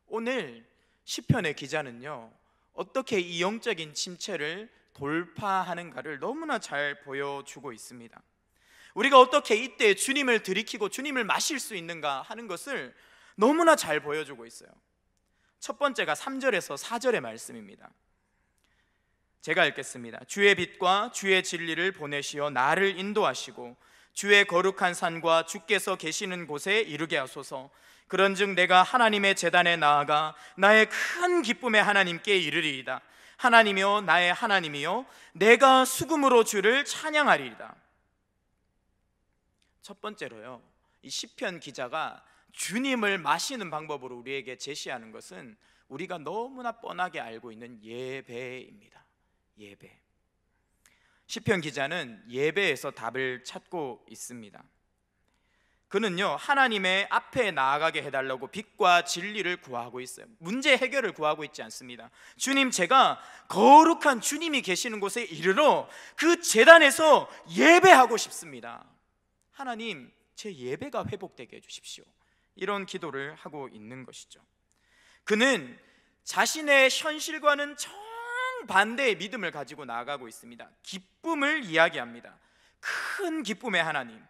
Speaker 2: 오늘 시편의 기자는요, 어떻게 이 영적인 침체를 돌파하는가를 너무나 잘 보여주고 있습니다. 우리가 어떻게 이때 주님을 들이키고 주님을 마실 수 있는가 하는 것을 너무나 잘 보여주고 있어요. 첫 번째가 3절에서 4절의 말씀입니다. 제가 읽겠습니다. 주의 빛과 주의 진리를 보내시어 나를 인도하시고 주의 거룩한 산과 주께서 계시는 곳에 이르게 하소서. 그런즉 내가 하나님의 제단에 나아가 나의 큰 기쁨의 하나님께 이르리이다. 하나님이여 나의 하나님이여 내가 수금으로 주를 찬양하리이다. 첫 번째로요, 이 시편 기자가 주님을 마시는 방법으로 우리에게 제시하는 것은 우리가 너무나 뻔하게 알고 있는 예배입니다. 예배. 시편 기자는 예배에서 답을 찾고 있습니다. 그는요, 하나님의 앞에 나아가게 해달라고 빛과 진리를 구하고 있어요. 문제 해결을 구하고 있지 않습니다. 주님, 제가 거룩한 주님이 계시는 곳에 이르러 그 제단에서 예배하고 싶습니다. 하나님, 제 예배가 회복되게 해주십시오. 이런 기도를 하고 있는 것이죠. 그는 자신의 현실과는 정반대의 믿음을 가지고 나아가고 있습니다. 기쁨을 이야기합니다. 큰 기쁨의 하나님,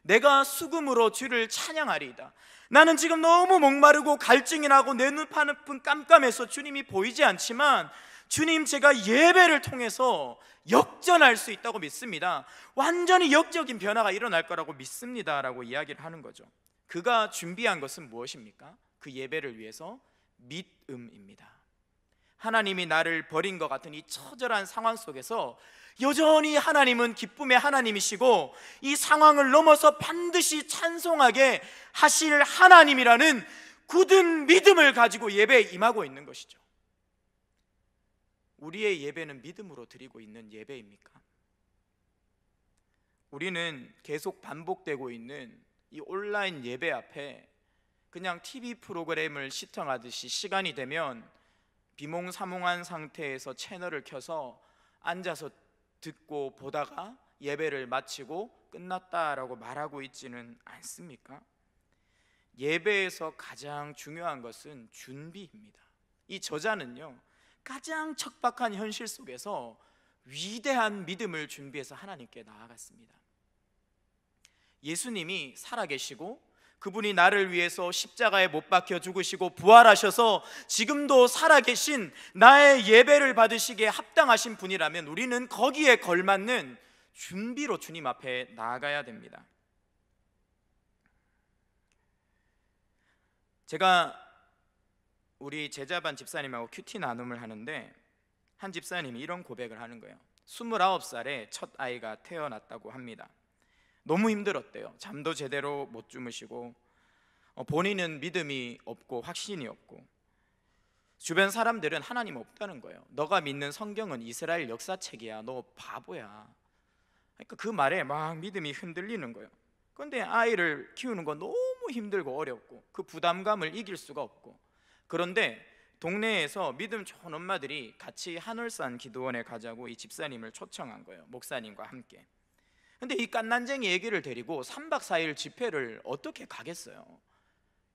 Speaker 2: 내가 수금으로 주를 찬양하리이다. 나는 지금 너무 목마르고 갈증이 나고 내 눈앞은 깜깜해서 주님이 보이지 않지만 주님, 제가 예배를 통해서 역전할 수 있다고 믿습니다. 완전히 역적인 변화가 일어날 거라고 믿습니다 라고 이야기를 하는 거죠. 그가 준비한 것은 무엇입니까? 그 예배를 위해서 믿음입니다. 하나님이 나를 버린 것 같은 이 처절한 상황 속에서 여전히 하나님은 기쁨의 하나님이시고 이 상황을 넘어서 반드시 찬송하게 하실 하나님이라는 굳은 믿음을 가지고 예배에 임하고 있는 것이죠. 우리의 예배는 믿음으로 드리고 있는 예배입니까? 우리는 계속 반복되고 있는 이 온라인 예배 앞에 그냥 TV 프로그램을 시청하듯이 시간이 되면 비몽사몽한 상태에서 채널을 켜서 앉아서 듣고 보다가 예배를 마치고 끝났다라고 말하고 있지는 않습니까? 예배에서 가장 중요한 것은 준비입니다. 이 저자는요, 가장 척박한 현실 속에서 위대한 믿음을 준비해서 하나님께 나아갔습니다. 예수님이 살아계시고 그분이 나를 위해서 십자가에 못 박혀 죽으시고 부활하셔서 지금도 살아계신 나의 예배를 받으시기에 합당하신 분이라면 우리는 거기에 걸맞는 준비로 주님 앞에 나아가야 됩니다. 제가 우리 제자반 집사님하고 큐티 나눔을 하는데 한 집사님이 이런 고백을 하는 거예요. 29살에 첫 아이가 태어났다고 합니다. 너무 힘들었대요. 잠도 제대로 못 주무시고 본인은 믿음이 없고 확신이 없고 주변 사람들은 하나님 없다는 거예요. 너가 믿는 성경은 이스라엘 역사책이야. 너 바보야. 그러니까 그 말에 막 믿음이 흔들리는 거예요. 그런데 아이를 키우는 건 너무 힘들고 어렵고 그 부담감을 이길 수가 없고, 그런데 동네에서 믿음 좋은 엄마들이 같이 하늘산 기도원에 가자고 이 집사님을 초청한 거예요. 목사님과 함께. 근데 이 깐난쟁이 애기를 데리고 3박 4일 집회를 어떻게 가겠어요?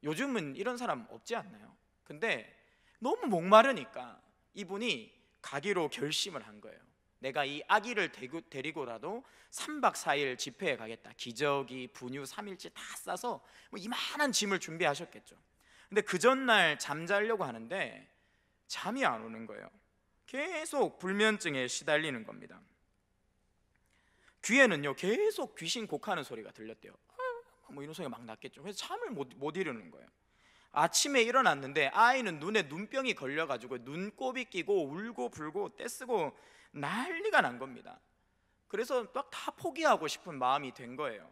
Speaker 2: 요즘은 이런 사람 없지 않나요? 근데 너무 목마르니까 이분이 가기로 결심을 한 거예요. 내가 이 아기를 데리고라도 3박 4일 집회에 가겠다. 기저귀, 분유, 3일치 다 싸서 뭐 이만한 짐을 준비하셨겠죠. 근데 그 전날 잠자려고 하는데 잠이 안 오는 거예요. 계속 불면증에 시달리는 겁니다. 귀에는요 계속 귀신 곡하는 소리가 들렸대요. 뭐 이런 소리가 막 났겠죠. 그래서 잠을 못 이루는 거예요. 아침에 일어났는데 아이는 눈에 눈병이 걸려가지고 눈곱이 끼고 울고 불고 떼쓰고 난리가 난 겁니다. 그래서 막 다 포기하고 싶은 마음이 된 거예요.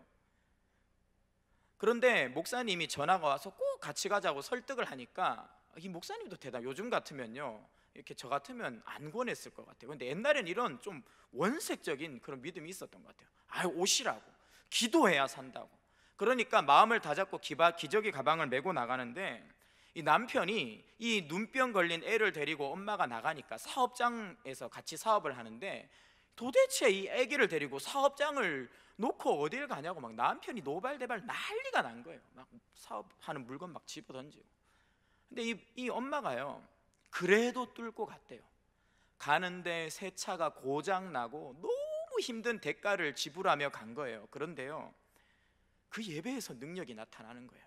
Speaker 2: 그런데 목사님이 전화가 와서 꼭 같이 가자고 설득을 하니까 이 목사님도 요즘 같으면요 이렇게 저 같으면 안 권했을 것 같아요. 근데 옛날엔 이런 좀 원색적인 그런 믿음이 있었던 것 같아요. 오시라고, 기도해야 산다고. 그러니까 마음을 다잡고 기저귀 가방을 메고 나가는데 이 남편이 이 눈병 걸린 애를 데리고 엄마가 나가니까 사업장에서 같이 사업을 하는데 도대체 이 애기를 데리고 사업장을 놓고 어딜 가냐고 막 남편이 노발대발 난리가 난 거예요. 막 사업하는 물건 막 집어던지고. 근데 이 엄마가요 그래도 뚫고 갔대요. 가는데 새 차가 고장나고 너무 힘든 대가를 지불하며 간 거예요. 그런데요 그 예배에서 능력이 나타나는 거예요.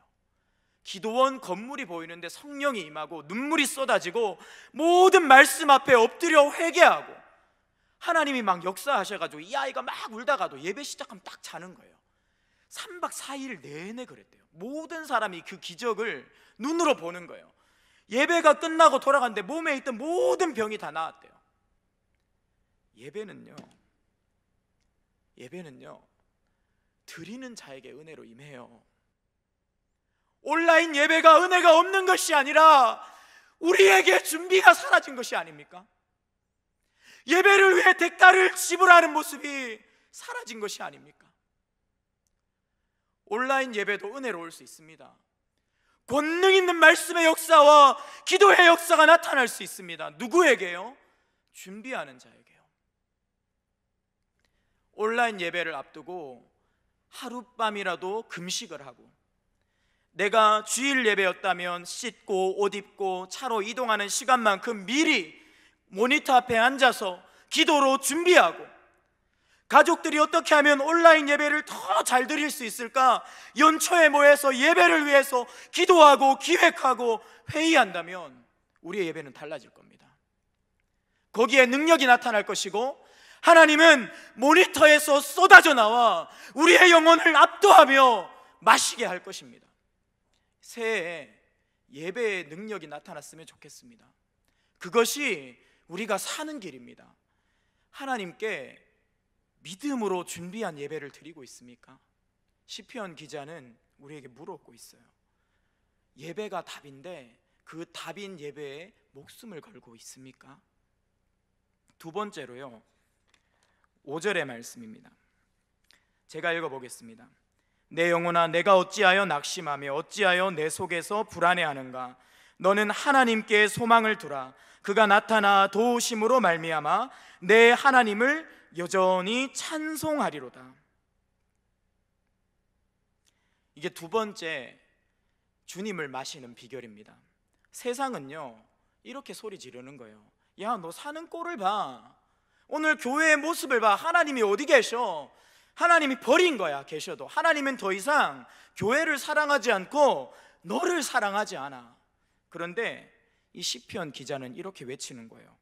Speaker 2: 기도원 건물이 보이는데 성령이 임하고 눈물이 쏟아지고 모든 말씀 앞에 엎드려 회개하고 하나님이 막 역사하셔가지고 이 아이가 막 울다가도 예배 시작하면 딱 자는 거예요. 3박 4일 내내 그랬대요. 모든 사람이 그 기적을 눈으로 보는 거예요. 예배가 끝나고 돌아갔는데 몸에 있던 모든 병이 다 나았대요. 예배는요 드리는 자에게 은혜로 임해요. 온라인 예배가 은혜가 없는 것이 아니라 우리에게 준비가 사라진 것이 아닙니까? 예배를 위해 대가를 지불하는 모습이 사라진 것이 아닙니까? 온라인 예배도 은혜로울 수 있습니다. 권능 있는 말씀의 역사와 기도의 역사가 나타날 수 있습니다. 누구에게요? 준비하는 자에게요. 온라인 예배를 앞두고 하룻밤이라도 금식을 하고, 내가 주일 예배였다면 씻고 옷 입고 차로 이동하는 시간만큼 미리 모니터 앞에 앉아서 기도로 준비하고, 가족들이 어떻게 하면 온라인 예배를 더 잘 드릴 수 있을까 연초에 모여서 예배를 위해서 기도하고 기획하고 회의한다면 우리의 예배는 달라질 겁니다. 거기에 능력이 나타날 것이고 하나님은 모니터에서 쏟아져 나와 우리의 영혼을 압도하며 마시게 할 것입니다. 새해에 예배의 능력이 나타났으면 좋겠습니다. 그것이 우리가 사는 길입니다. 하나님께 믿음으로 준비한 예배를 드리고 있습니까? 시편 기자는 우리에게 물었고 있어요. 예배가 답인데 그 답인 예배에 목숨을 걸고 있습니까? 두 번째로요 5절의 말씀입니다. 제가 읽어보겠습니다. 내 영혼아 내가 어찌하여 낙심하며 어찌하여 내 속에서 불안해하는가? 너는 하나님께 소망을 두라. 그가 나타나 도우심으로 말미암아 내 하나님을 여전히 찬송하리로다. 이게 두 번째 주님을 마시는 비결입니다. 세상은요 이렇게 소리 지르는 거예요. 야, 너 사는 꼴을 봐. 오늘 교회의 모습을 봐. 하나님이 어디 계셔? 하나님이 버린 거야. 계셔도 하나님은 더 이상 교회를 사랑하지 않고 너를 사랑하지 않아. 그런데 이 시편 기자는 이렇게 외치는 거예요.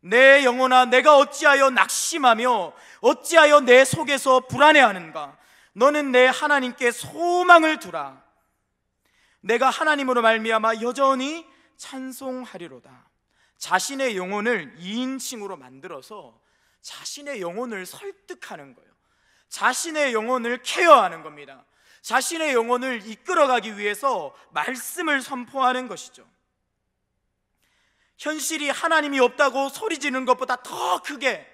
Speaker 2: 내 영혼아, 내가 어찌하여 낙심하며 어찌하여 내 속에서 불안해하는가? 너는 내 하나님께 소망을 두라. 내가 하나님으로 말미암아 여전히 찬송하리로다. 자신의 영혼을 2인칭으로 만들어서 자신의 영혼을 설득하는 거예요. 자신의 영혼을 케어하는 겁니다. 자신의 영혼을 이끌어가기 위해서 말씀을 선포하는 것이죠. 현실이 하나님이 없다고 소리 지르는 것보다 더 크게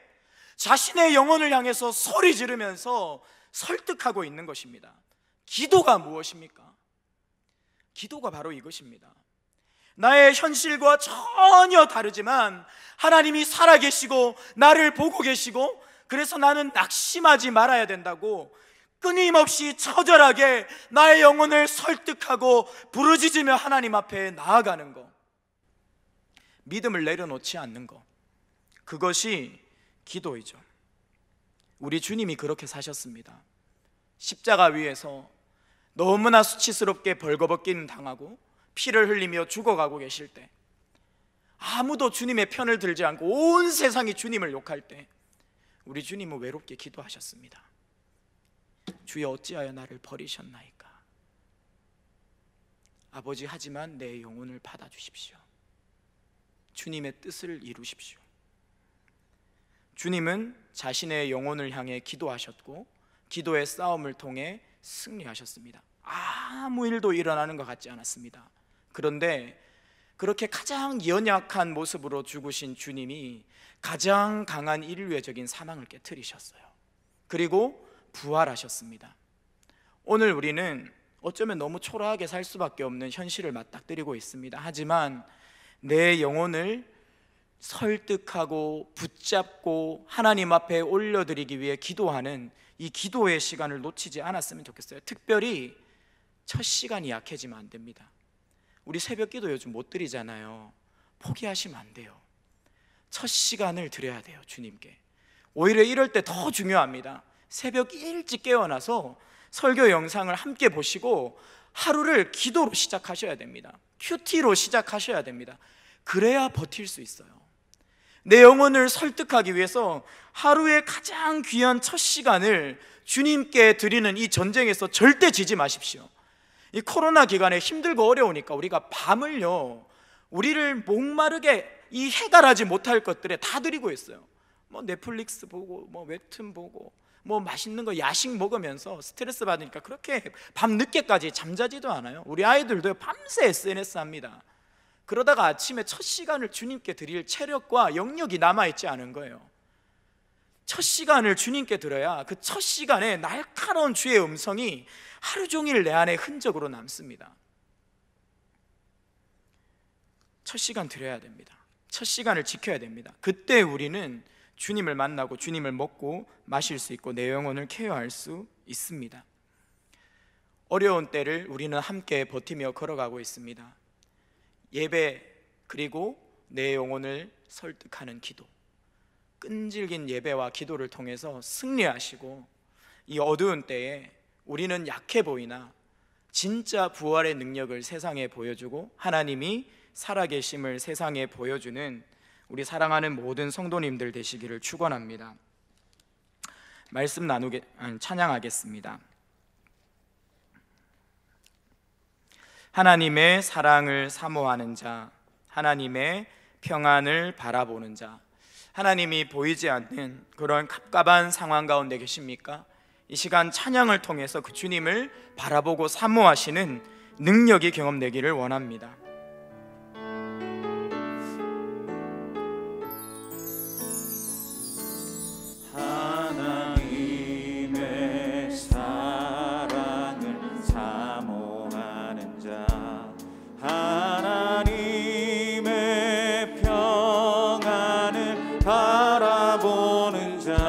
Speaker 2: 자신의 영혼을 향해서 소리 지르면서 설득하고 있는 것입니다. 기도가 무엇입니까? 기도가 바로 이것입니다. 나의 현실과 전혀 다르지만 하나님이 살아계시고 나를 보고 계시고, 그래서 나는 낙심하지 말아야 된다고 끊임없이 처절하게 나의 영혼을 설득하고 부르짖으며 하나님 앞에 나아가는 것, 믿음을 내려놓지 않는 것, 그것이 기도이죠. 우리 주님이 그렇게 사셨습니다. 십자가 위에서 너무나 수치스럽게 벌거벗긴 당하고 피를 흘리며 죽어가고 계실 때, 아무도 주님의 편을 들지 않고 온 세상이 주님을 욕할 때 우리 주님은 외롭게 기도하셨습니다. 주여 어찌하여 나를 버리셨나이까? 아버지, 하지만 내 영혼을 받아주십시오. 주님의 뜻을 이루십시오. 주님은 자신의 영혼을 향해 기도하셨고 기도의 싸움을 통해 승리하셨습니다. 아무 일도 일어나는 것 같지 않았습니다. 그런데 그렇게 가장 연약한 모습으로 죽으신 주님이 가장 강한 인류애적인 사망을 깨트리셨어요. 그리고 부활하셨습니다. 오늘 우리는 어쩌면 너무 초라하게 살 수밖에 없는 현실을 맞닥뜨리고 있습니다. 하지만 내 영혼을 설득하고 붙잡고 하나님 앞에 올려드리기 위해 기도하는 이 기도의 시간을 놓치지 않았으면 좋겠어요. 특별히 첫 시간이 약해지면 안 됩니다. 우리 새벽 기도 요즘 못 드리잖아요. 포기하시면 안 돼요. 첫 시간을 드려야 돼요, 주님께. 오히려 이럴 때 더 중요합니다. 새벽 일찍 깨어나서 설교 영상을 함께 보시고 하루를 기도로 시작하셔야 됩니다. 큐티로 시작하셔야 됩니다. 그래야 버틸 수 있어요. 내 영혼을 설득하기 위해서 하루의 가장 귀한 첫 시간을 주님께 드리는 이 전쟁에서 절대 지지 마십시오. 이 코로나 기간에 힘들고 어려우니까 우리가 밤을요, 우리를 목마르게 이 해결하지 못할 것들에 다 드리고 있어요. 뭐 넷플릭스 보고 뭐 웹툰 보고 뭐 맛있는 거 야식 먹으면서 스트레스 받으니까 그렇게 밤 늦게까지 잠자지도 않아요. 우리 아이들도 밤새 SNS 합니다. 그러다가 아침에 첫 시간을 주님께 드릴 체력과 영역이 남아있지 않은 거예요. 첫 시간을 주님께 드려야 그 첫 시간에 날카로운 주의 음성이 하루 종일 내 안에 흔적으로 남습니다. 첫 시간 드려야 됩니다. 첫 시간을 지켜야 됩니다. 그때 우리는 주님을 만나고 주님을 먹고 마실 수 있고 내 영혼을 케어할 수 있습니다. 어려운 때를 우리는 함께 버티며 걸어가고 있습니다. 예배, 그리고 내 영혼을 설득하는 기도, 끈질긴 예배와 기도를 통해서 승리하시고, 이 어두운 때에 우리는 약해 보이나 진짜 부활의 능력을 세상에 보여주고 하나님이 살아계심을 세상에 보여주는 우리 사랑하는 모든 성도님들 되시기를 축원합니다. 말씀 찬양하겠습니다. 하나님의 사랑을 사모하는 자, 하나님의 평안을 바라보는 자, 하나님이 보이지 않는 그런 갑갑한 상황 가운데 계십니까? 이 시간 찬양을 통해서 그 주님을 바라보고 사모하시는 능력이 경험되기를 원합니다.
Speaker 1: 하나님의 사랑을 사모하는 자, 하나님의 평안을 바라보는 자,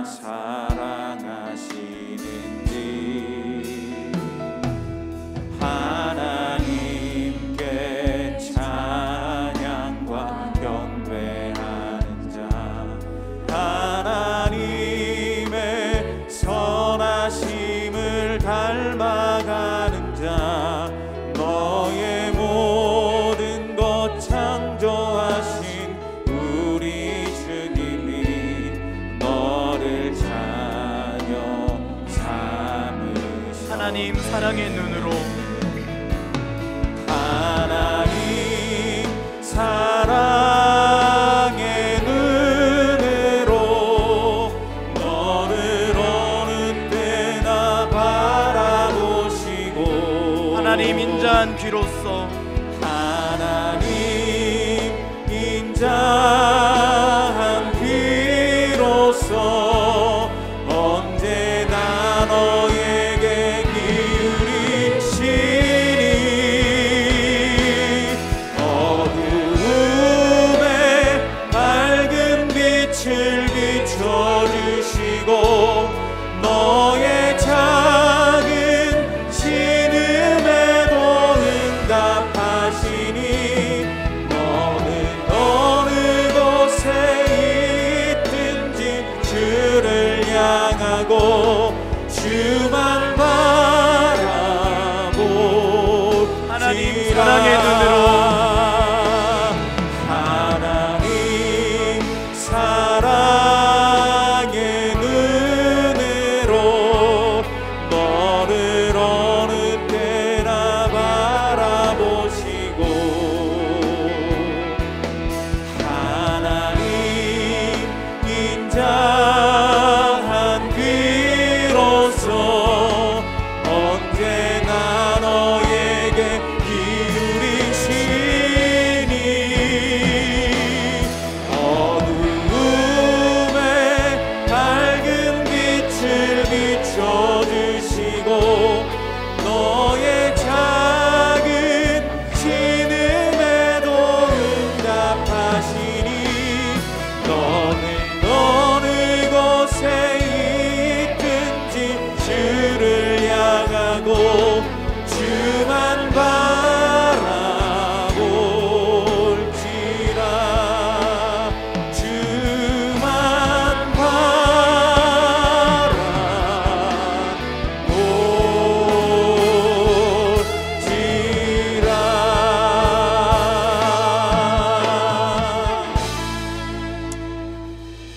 Speaker 1: 사랑하시는지 하나님께 찬양과 경배하는 자 하나님의 선하심을 닮아가는 자 너의 모든 것 창조하신 우리 주님이 너를 자녀 삼으셨네.
Speaker 2: 하나님 사랑의 눈으로
Speaker 1: 하나님 사랑의 눈으로 너를 어느 때나 바라보시고
Speaker 2: 하나님 인자한 귀로서
Speaker 1: 하나님 인자한 귀로서 언제나 너에게 기울이시니 어두움에 밝은 빛을 비춰주시고 너의 작은 신음에도 응답하시니 너는 어느 곳에 있든지 주를 향하고 주만 바라볼지라.
Speaker 2: 하나님 사랑의 눈으로
Speaker 1: 하나님 사랑의 눈으로 너를 어느 때나 바라보시고 하나님 인자한 귀로서 언제나 너에게 기울이시니 어두움에 밝은 빛을 비춰주시고 너의 작은 신음에도 응답하시니 너는 어느 곳에 있든지 주를 향하고 주만 바라볼지라. 주만 바라볼지라.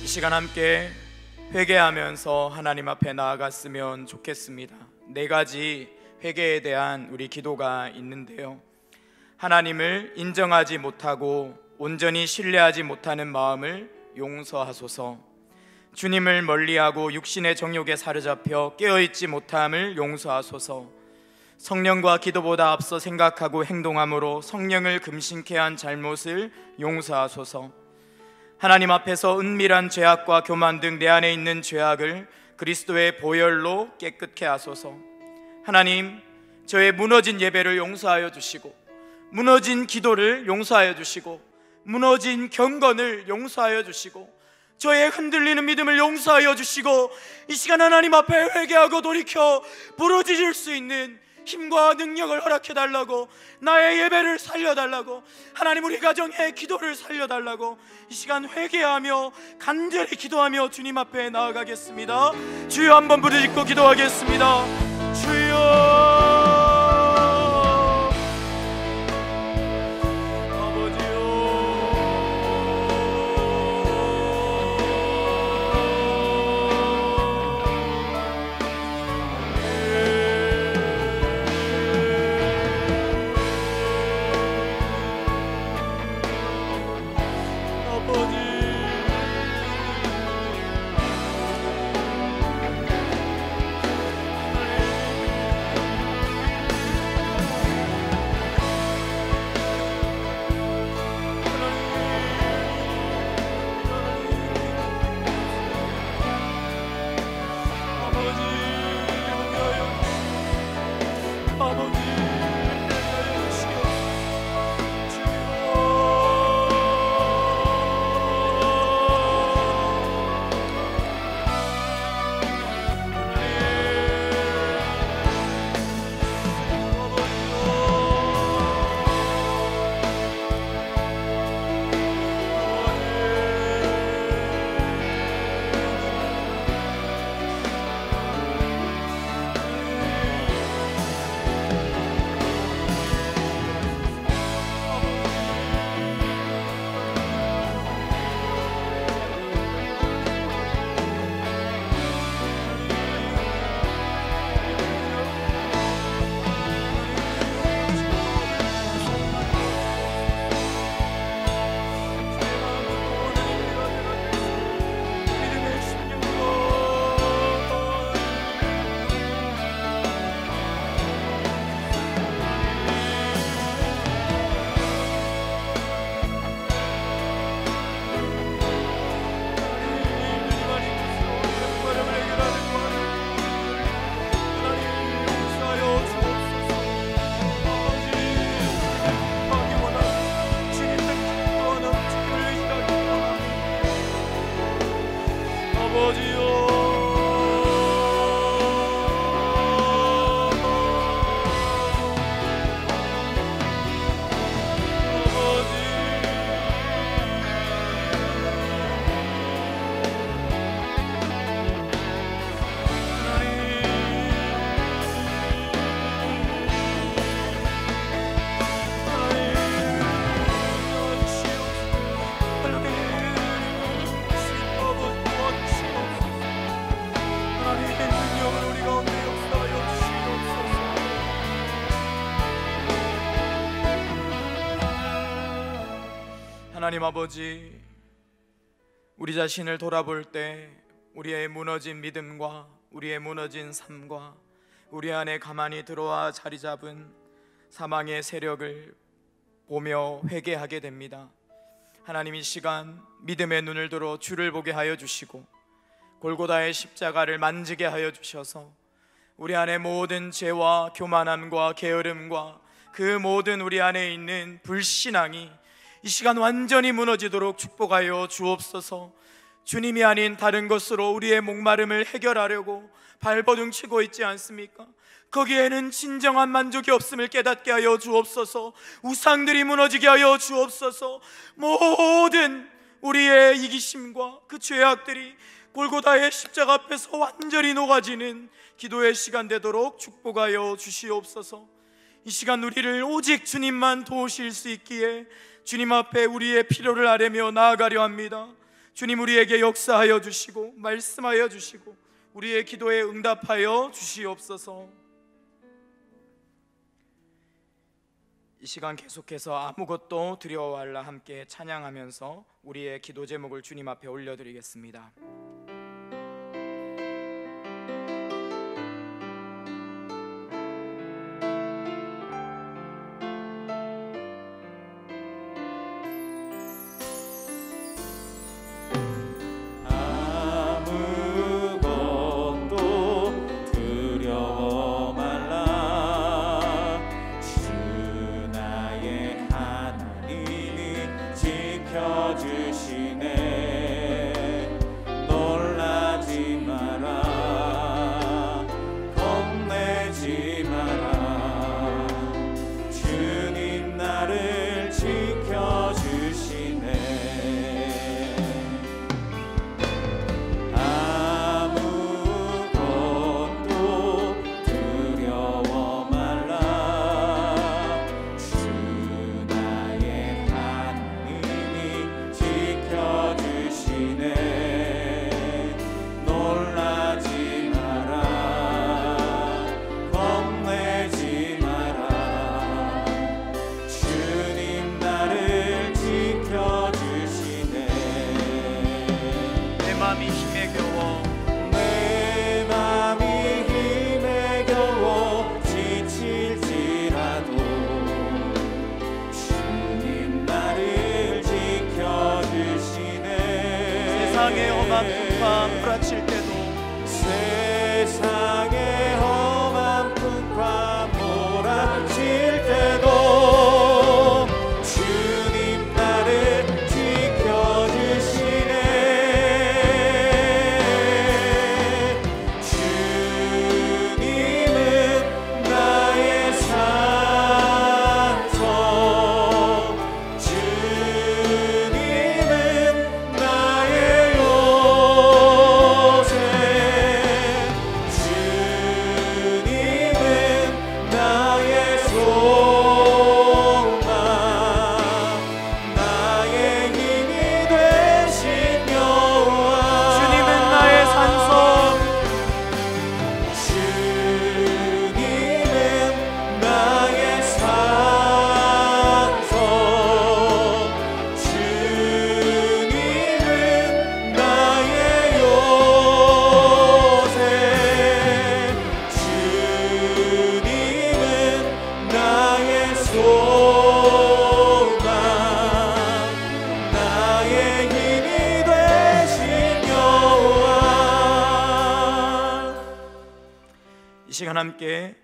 Speaker 2: 이 시간 함께 회개하면서 하나님 앞에 나아갔으면 좋겠습니다. 네 가지 회개에 대한 우리 기도가 있는데요. 하나님을 인정하지 못하고 온전히 신뢰하지 못하는 마음을 용서하소서. 주님을 멀리하고 육신의 정욕에 사로잡혀 깨어있지 못함을 용서하소서. 성령과 기도보다 앞서 생각하고 행동함으로 성령을 금신케 한 잘못을 용서하소서. 하나님 앞에서 은밀한 죄악과 교만 등 내 안에 있는 죄악을 그리스도의 보혈로 깨끗게 하소서. 하나님, 저의 무너진 예배를 용서하여 주시고 무너진 기도를 용서하여 주시고 무너진 경건을 용서하여 주시고 저의 흔들리는 믿음을 용서하여 주시고 이 시간 하나님 앞에 회개하고 돌이켜 부르짖을 수 있는 힘과 능력을 허락해달라고, 나의 예배를 살려달라고, 하나님 우리 가정의 기도를 살려달라고 이 시간 회개하며 간절히 기도하며 주님 앞에 나아가겠습니다. 주여 한번 부르짖고 기도하겠습니다. 주여 하나님 아버지, 우리 자신을 돌아볼 때 우리의 무너진 믿음과 우리의 무너진 삶과 우리 안에 가만히 들어와 자리 잡은 사망의 세력을 보며 회개하게 됩니다. 하나님, 이 시간 믿음의 눈을 들어 주를 보게 하여 주시고 골고다의 십자가를 만지게 하여 주셔서 우리 안에 모든 죄와 교만함과 게으름과 그 모든 우리 안에 있는 불신앙이 이 시간 완전히 무너지도록 축복하여 주옵소서. 주님이 아닌 다른 것으로 우리의 목마름을 해결하려고 발버둥치고 있지 않습니까? 거기에는 진정한 만족이 없음을 깨닫게 하여 주옵소서. 우상들이 무너지게 하여 주옵소서. 모든 우리의 이기심과 그 죄악들이 골고다의 십자가 앞에서 완전히 녹아지는 기도의 시간 되도록 축복하여 주시옵소서. 이 시간 우리를 오직 주님만 도우실 수 있기에 주님 앞에 우리의 필요를 아뢰며 나아가려 합니다. 주님, 우리에게 역사하여 주시고 말씀하여 주시고 우리의 기도에 응답하여 주시옵소서. 이 시간 계속해서 아무것도 두려워할라 함께 찬양하면서 우리의 기도 제목을 주님 앞에 올려드리겠습니다. 세상의 험한 풍파 몰아칠 때도
Speaker 4: 세상의 험한 풍파 몰아칠 때도 주님 나를 지켜주시네. 주님은 나의 산성, 주님은 나의 요새, 주님은 나의 소망, 나의 힘이 되신 여호와.
Speaker 2: 주님은 나의 산성,
Speaker 4: 주님은 나의 산성, 주님은 나의 요새, 주님은 나의 소망, 나의 힘이 되신 여호와.
Speaker 2: 이 시간 함께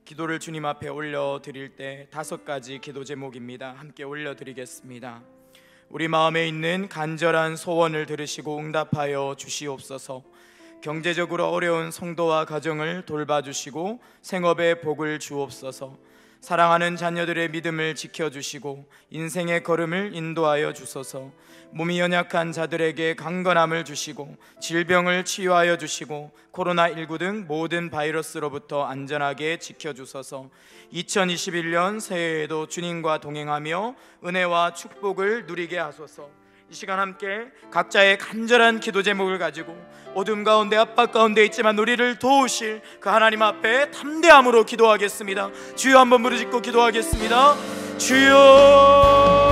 Speaker 2: 기도를 주님 앞에 올려드릴 때 5가지 기도 제목입니다. 함께 올려드리겠습니다. 우리 마음에 있는 간절한 소원을 들으시고 응답하여 주시옵소서. 경제적으로 어려운 성도와 가정을 돌봐주시고 생업에 복을 주옵소서. 사랑하는 자녀들의 믿음을 지켜주시고 인생의 걸음을 인도하여 주소서. 몸이 연약한 자들에게 강건함을 주시고 질병을 치유하여 주시고 코로나19 등 모든 바이러스로부터 안전하게 지켜주소서. 2021년 새해에도 주님과 동행하며 은혜와 축복을 누리게 하소서. 이 시간 함께 각자의 간절한 기도 제목을 가지고 어둠 가운데 압박 가운데 있지만 우리를 도우실 그 하나님 앞에 담대함으로 기도하겠습니다. 주여 한번 부르짖고 기도하겠습니다. 주여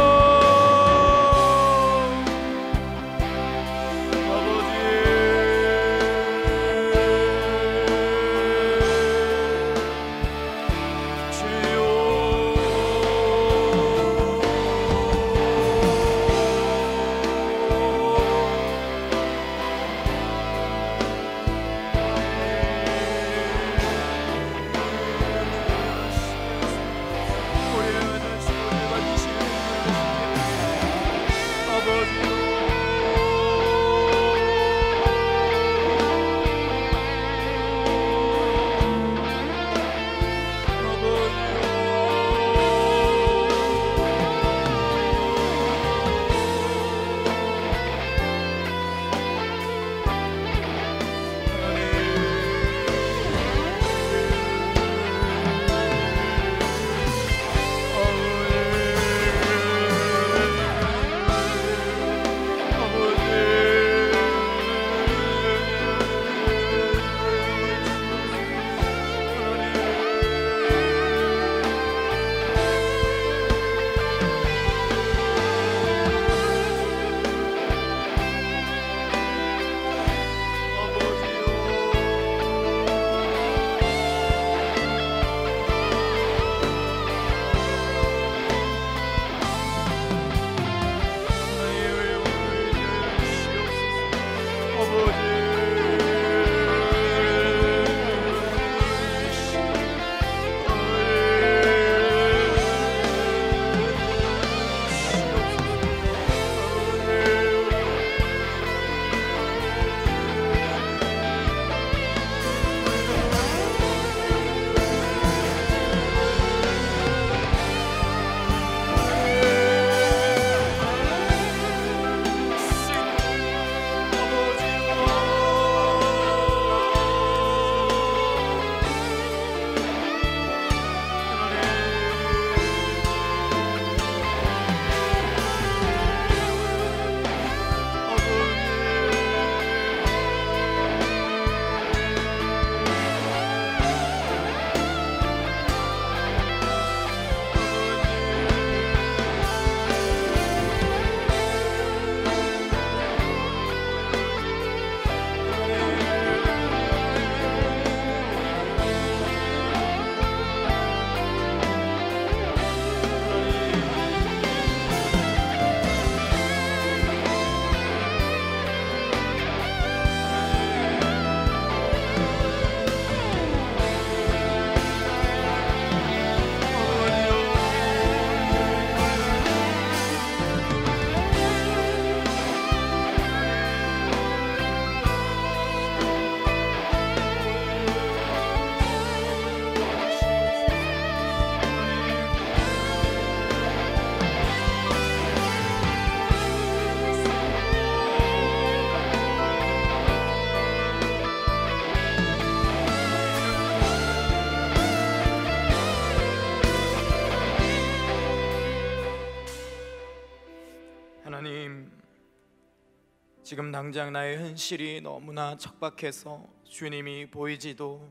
Speaker 2: 지금 당장 나의 현실이 너무나 척박해서 주님이 보이지도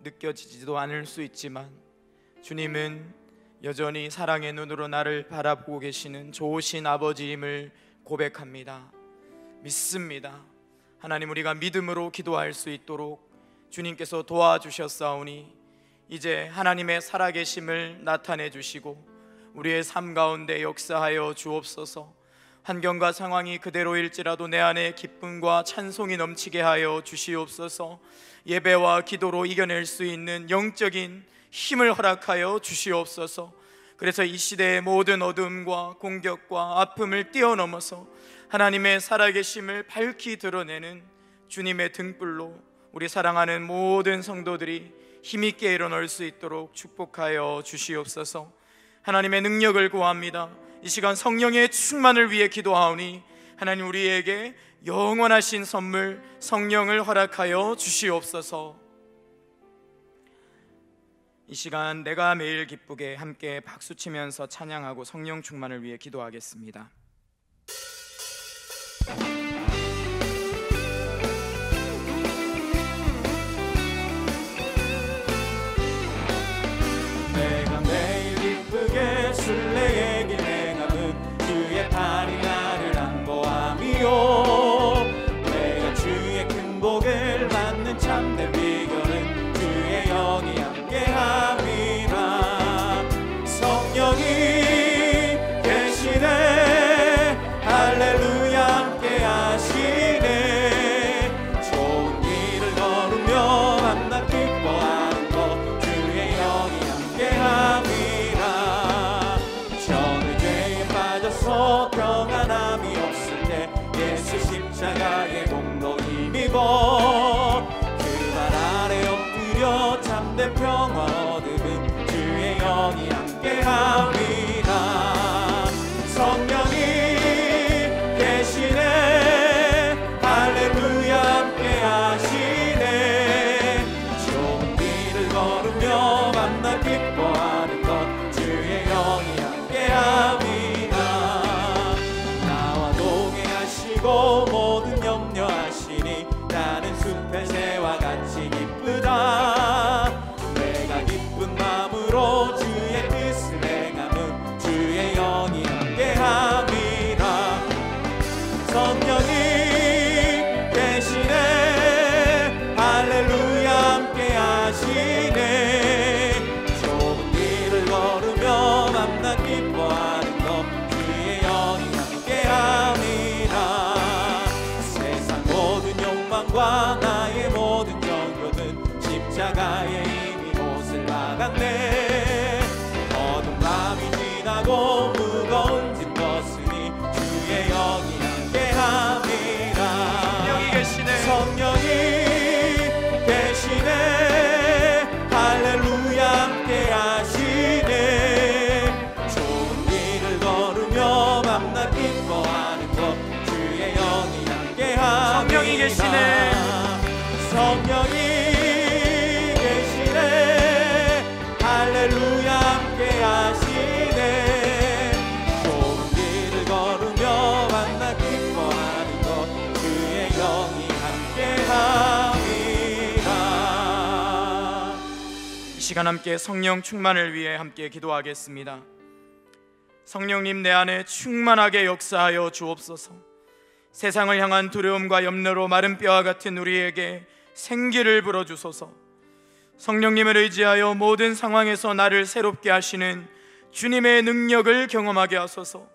Speaker 2: 느껴지지도 않을 수 있지만 주님은 여전히 사랑의 눈으로 나를 바라보고 계시는 좋으신 아버지임을 고백합니다. 믿습니다. 하나님, 우리가 믿음으로 기도할 수 있도록 주님께서 도와주셨사오니 이제 하나님의 살아계심을 나타내 주시고 우리의 삶 가운데 역사하여 주옵소서. 환경과 상황이 그대로일지라도 내 안에 기쁨과 찬송이 넘치게 하여 주시옵소서. 예배와 기도로 이겨낼 수 있는 영적인 힘을 허락하여 주시옵소서. 그래서 이 시대의 모든 어둠과 공격과 아픔을 뛰어넘어서 하나님의 살아계심을 밝히 드러내는 주님의 등불로 우리 사랑하는 모든 성도들이 힘있게 일어날 수 있도록 축복하여 주시옵소서. 하나님의 능력을 구합니다. 이 시간 성령의 충만을 위해 기도하오니 하나님 우리에게 영원하신 선물 성령을 허락하여 주시옵소서. 이 시간 내가 매일 기쁘게 함께 박수치면서 찬양하고 성령 충만을 위해 기도하겠습니다.
Speaker 4: 내가 매일 기쁘게 순례의 길 행함은 주의 팔이 나를 안보함이요. 내가 주의 큰 복을 받는 참된 비결은 주의 영이 함께함이라. 성령이 계시네 할렐루야 함께하시네. 좋은 길을 걸으며 만나 기뻐하는 것 주의 영이 함께함이라. 저는 죄에 빠져서 평안함이 없을 때 예수 십자가의 공로 힘입어 그 발 아래 엎드려 참된 평화 얻음은 주의 영이 함께함이라. 성령이 계시네 할렐루야 함께하시네. 좋은 길을 걸으며 만나 기뻐하는 것 주의 영이 함께함이라. 나와 동행하시고 모든 염려하시니 나는 숲의 새와 같이 기쁘다. 내가 기쁜 마음으로 주의 뜻을 행함은 주의 영이 함께함이라. 성령이 계시네 할렐루야 함께하시네. 좋은 길을 걸으며 만나 기뻐하는 것 주의 영이 함께함이라. 세상 모든 욕망과 나의 모든 정욕은 십자가에 이미 못을 박았네. 어두운 밤이 지나고 무거운 짐 벗으니 주의 영이 함께함이라.
Speaker 2: 성령이 계시네.
Speaker 4: 성령이 계시네 할렐루야 함께하시네. 좋은 길을 걸으며 만나 기뻐하는 것 주의 영이 함께함이라.
Speaker 2: 성령이 계시네.
Speaker 4: 성령이 계시네 할렐루야 함께하시네. 좋은 길을 걸으며 만나 기뻐하는 것 주의 영이 함께함이라.
Speaker 2: 이 시간 함께 성령 충만을 위해 함께 기도하겠습니다. 성령님 내 안에 충만하게 역사하여 주옵소서. 세상을 향한 두려움과 염려로 마른 뼈와 같은 우리에게 생기를 불어주소서. 성령님을 의지하여 모든 상황에서 나를 새롭게 하시는 주님의 능력을 경험하게 하소서.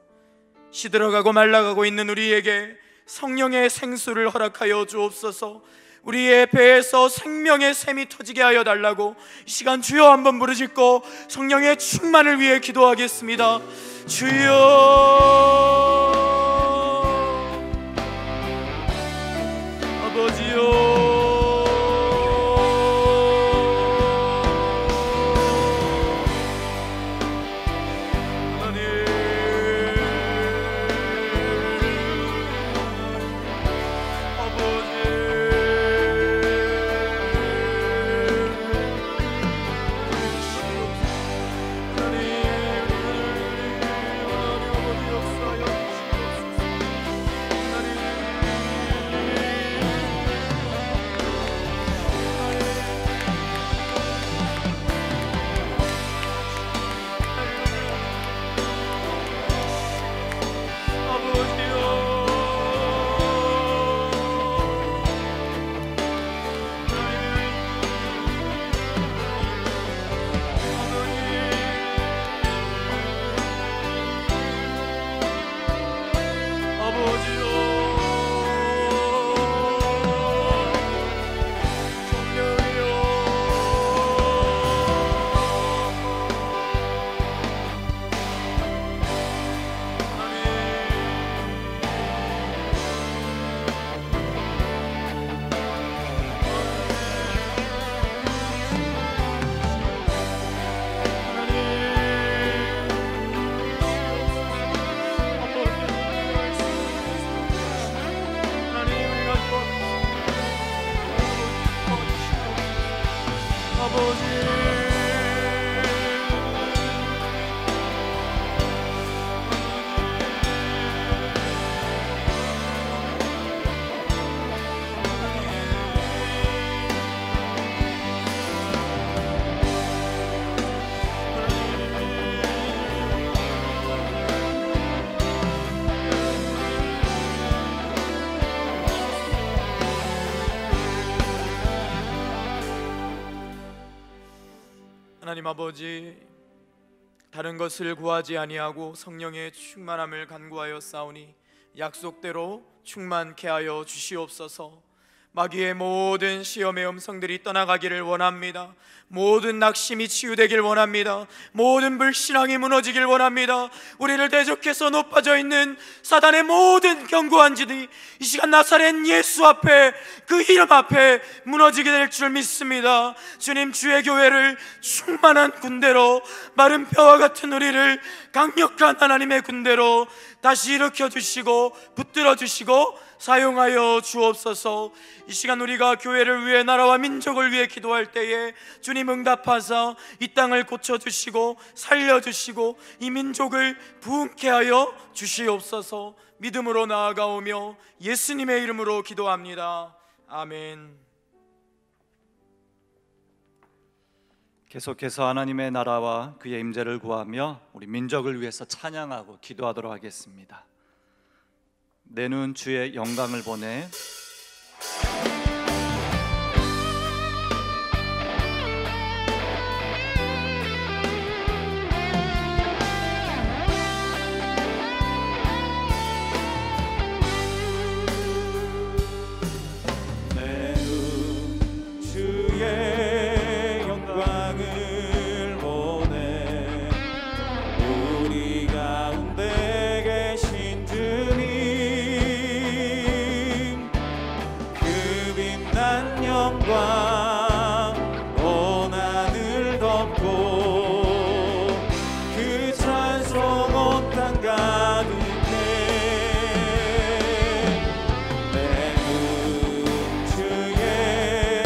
Speaker 2: 시들어가고 말라가고 있는 우리에게 성령의 생수를 허락하여 주옵소서. 우리의 배에서 생명의 샘이 터지게 하여 달라고 이 시간 주여 한번 부르짖고 성령의 충만을 위해 기도하겠습니다. 주여 아버지요 하나님 아버지, 다른 것을 구하지 아니하고 성령의 충만함을 간구하여 싸우니 약속대로 충만케 하여 주시옵소서. 마귀의 모든 시험의 음성들이 떠나가기를 원합니다. 모든 낙심이 치유되길 원합니다. 모든 불신앙이 무너지길 원합니다. 우리를 대적해서 높아져 있는 사단의 모든 견고한 지들이 이 시간 나사렛 예수 앞에, 그 이름 앞에 무너지게 될 줄 믿습니다. 주님, 주의 교회를 충만한 군대로, 마른 뼈와 같은 우리를 강력한 하나님의 군대로 다시 일으켜 주시고 붙들어 주시고 사용하여 주옵소서. 이 시간 우리가 교회를 위해, 나라와 민족을 위해 기도할 때에 주님 응답하사 이 땅을 고쳐주시고 살려주시고 이 민족을 부흥케 하여 주시옵소서. 믿음으로 나아가오며 예수님의 이름으로 기도합니다. 아멘.
Speaker 5: 계속해서 하나님의 나라와 그의 임재를 구하며 우리 민족을 위해서 찬양하고 기도하도록 하겠습니다. 내 눈 주의 영광을 보내.
Speaker 4: 내 눈 주의 영광을 보내. 우리 가운데 계신 주님, 영광 온 하늘 덮고 그 찬송 온 땅 가득해. 내 눈 주의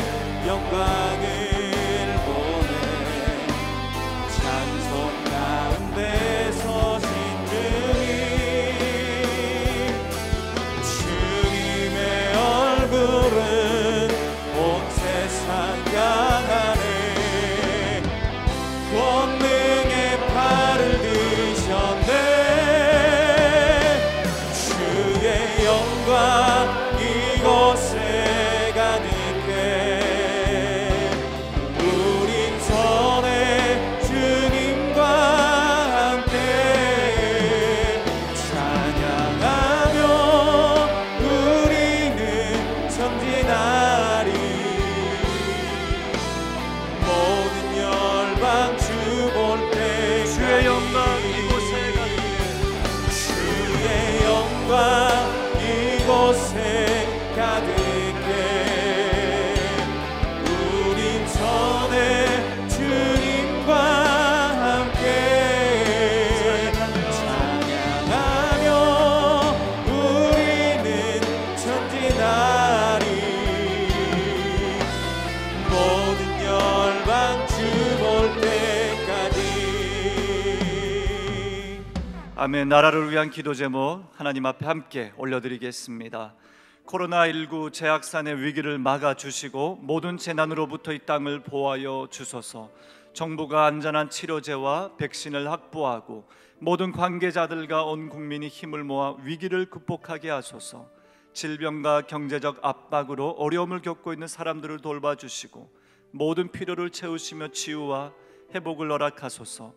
Speaker 4: 영광을 보내. 찬송 가운데 서신 주님의 얼굴을 향하네. 권능의 팔을 드셨네. 주의 영광 이곳에 가득해. 우린 전에 주님과 함께 찬양하며 우리는 전진하리. 주의 영광 이곳에 가득해. 주의 영광 이곳에 가득해. 우린 전에 주님과 함께 찬양하며 우리는 전진하리. 모든 열방 주 볼 때까지.
Speaker 5: 아멘. 나라를 위한 기도 제목 하나님 앞에 함께 올려드리겠습니다. 코로나19 재확산의 위기를 막아주시고 모든 재난으로부터 이 땅을 보호하여 주소서. 정부가 안전한 치료제와 백신을 확보하고 모든 관계자들과 온 국민이 힘을 모아 위기를 극복하게 하소서. 질병과 경제적 압박으로 어려움을 겪고 있는 사람들을 돌봐주시고 모든 필요를 채우시며 치유와 회복을 허락하소서.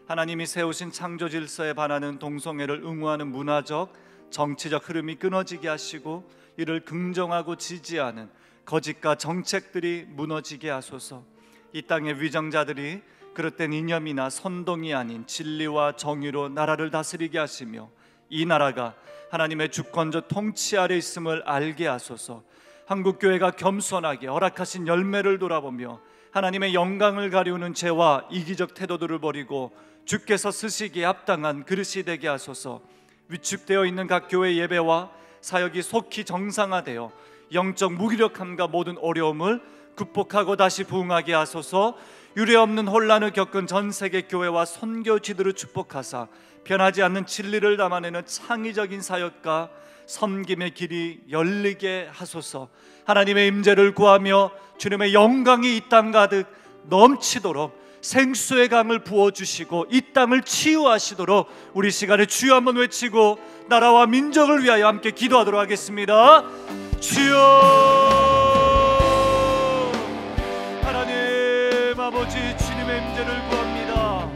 Speaker 5: 하나님이 세우신 창조 질서에 반하는 동성애를 응호하는 문화적, 정치적 흐름이 끊어지게 하시고 이를 긍정하고 지지하는 거짓과 정책들이 무너지게 하소서. 이 땅의 위정자들이 그릇된 이념이나 선동이 아닌 진리와 정의로 나라를 다스리게 하시며 이 나라가 하나님의 주권적 통치 아래 있음을 알게 하소서. 한국교회가 겸손하게 허락하신 열매를 돌아보며 하나님의 영광을 가리우는 죄와 이기적 태도들을 버리고 주께서 쓰시기에 합당한 그릇이 되게 하소서. 위축되어 있는 각 교회 예배와 사역이 속히 정상화되어 영적 무기력함과 모든 어려움을 극복하고 다시 부흥하게 하소서. 유례없는 혼란을 겪은 전 세계 교회와 선교지들을 축복하사 변하지 않는 진리를 담아내는 창의적인 사역과 섬김의 길이 열리게 하소서. 하나님의 임재를 구하며 주님의 영광이 이 땅 가득 넘치도록 생수의 강을 부어주시고 이 땅을 치유하시도록 우리 시간에 주여 한번 외치고 나라와 민족을 위하여 함께 기도하도록 하겠습니다. 주여, 하나님 아버지, 주님의 임재를 구합니다.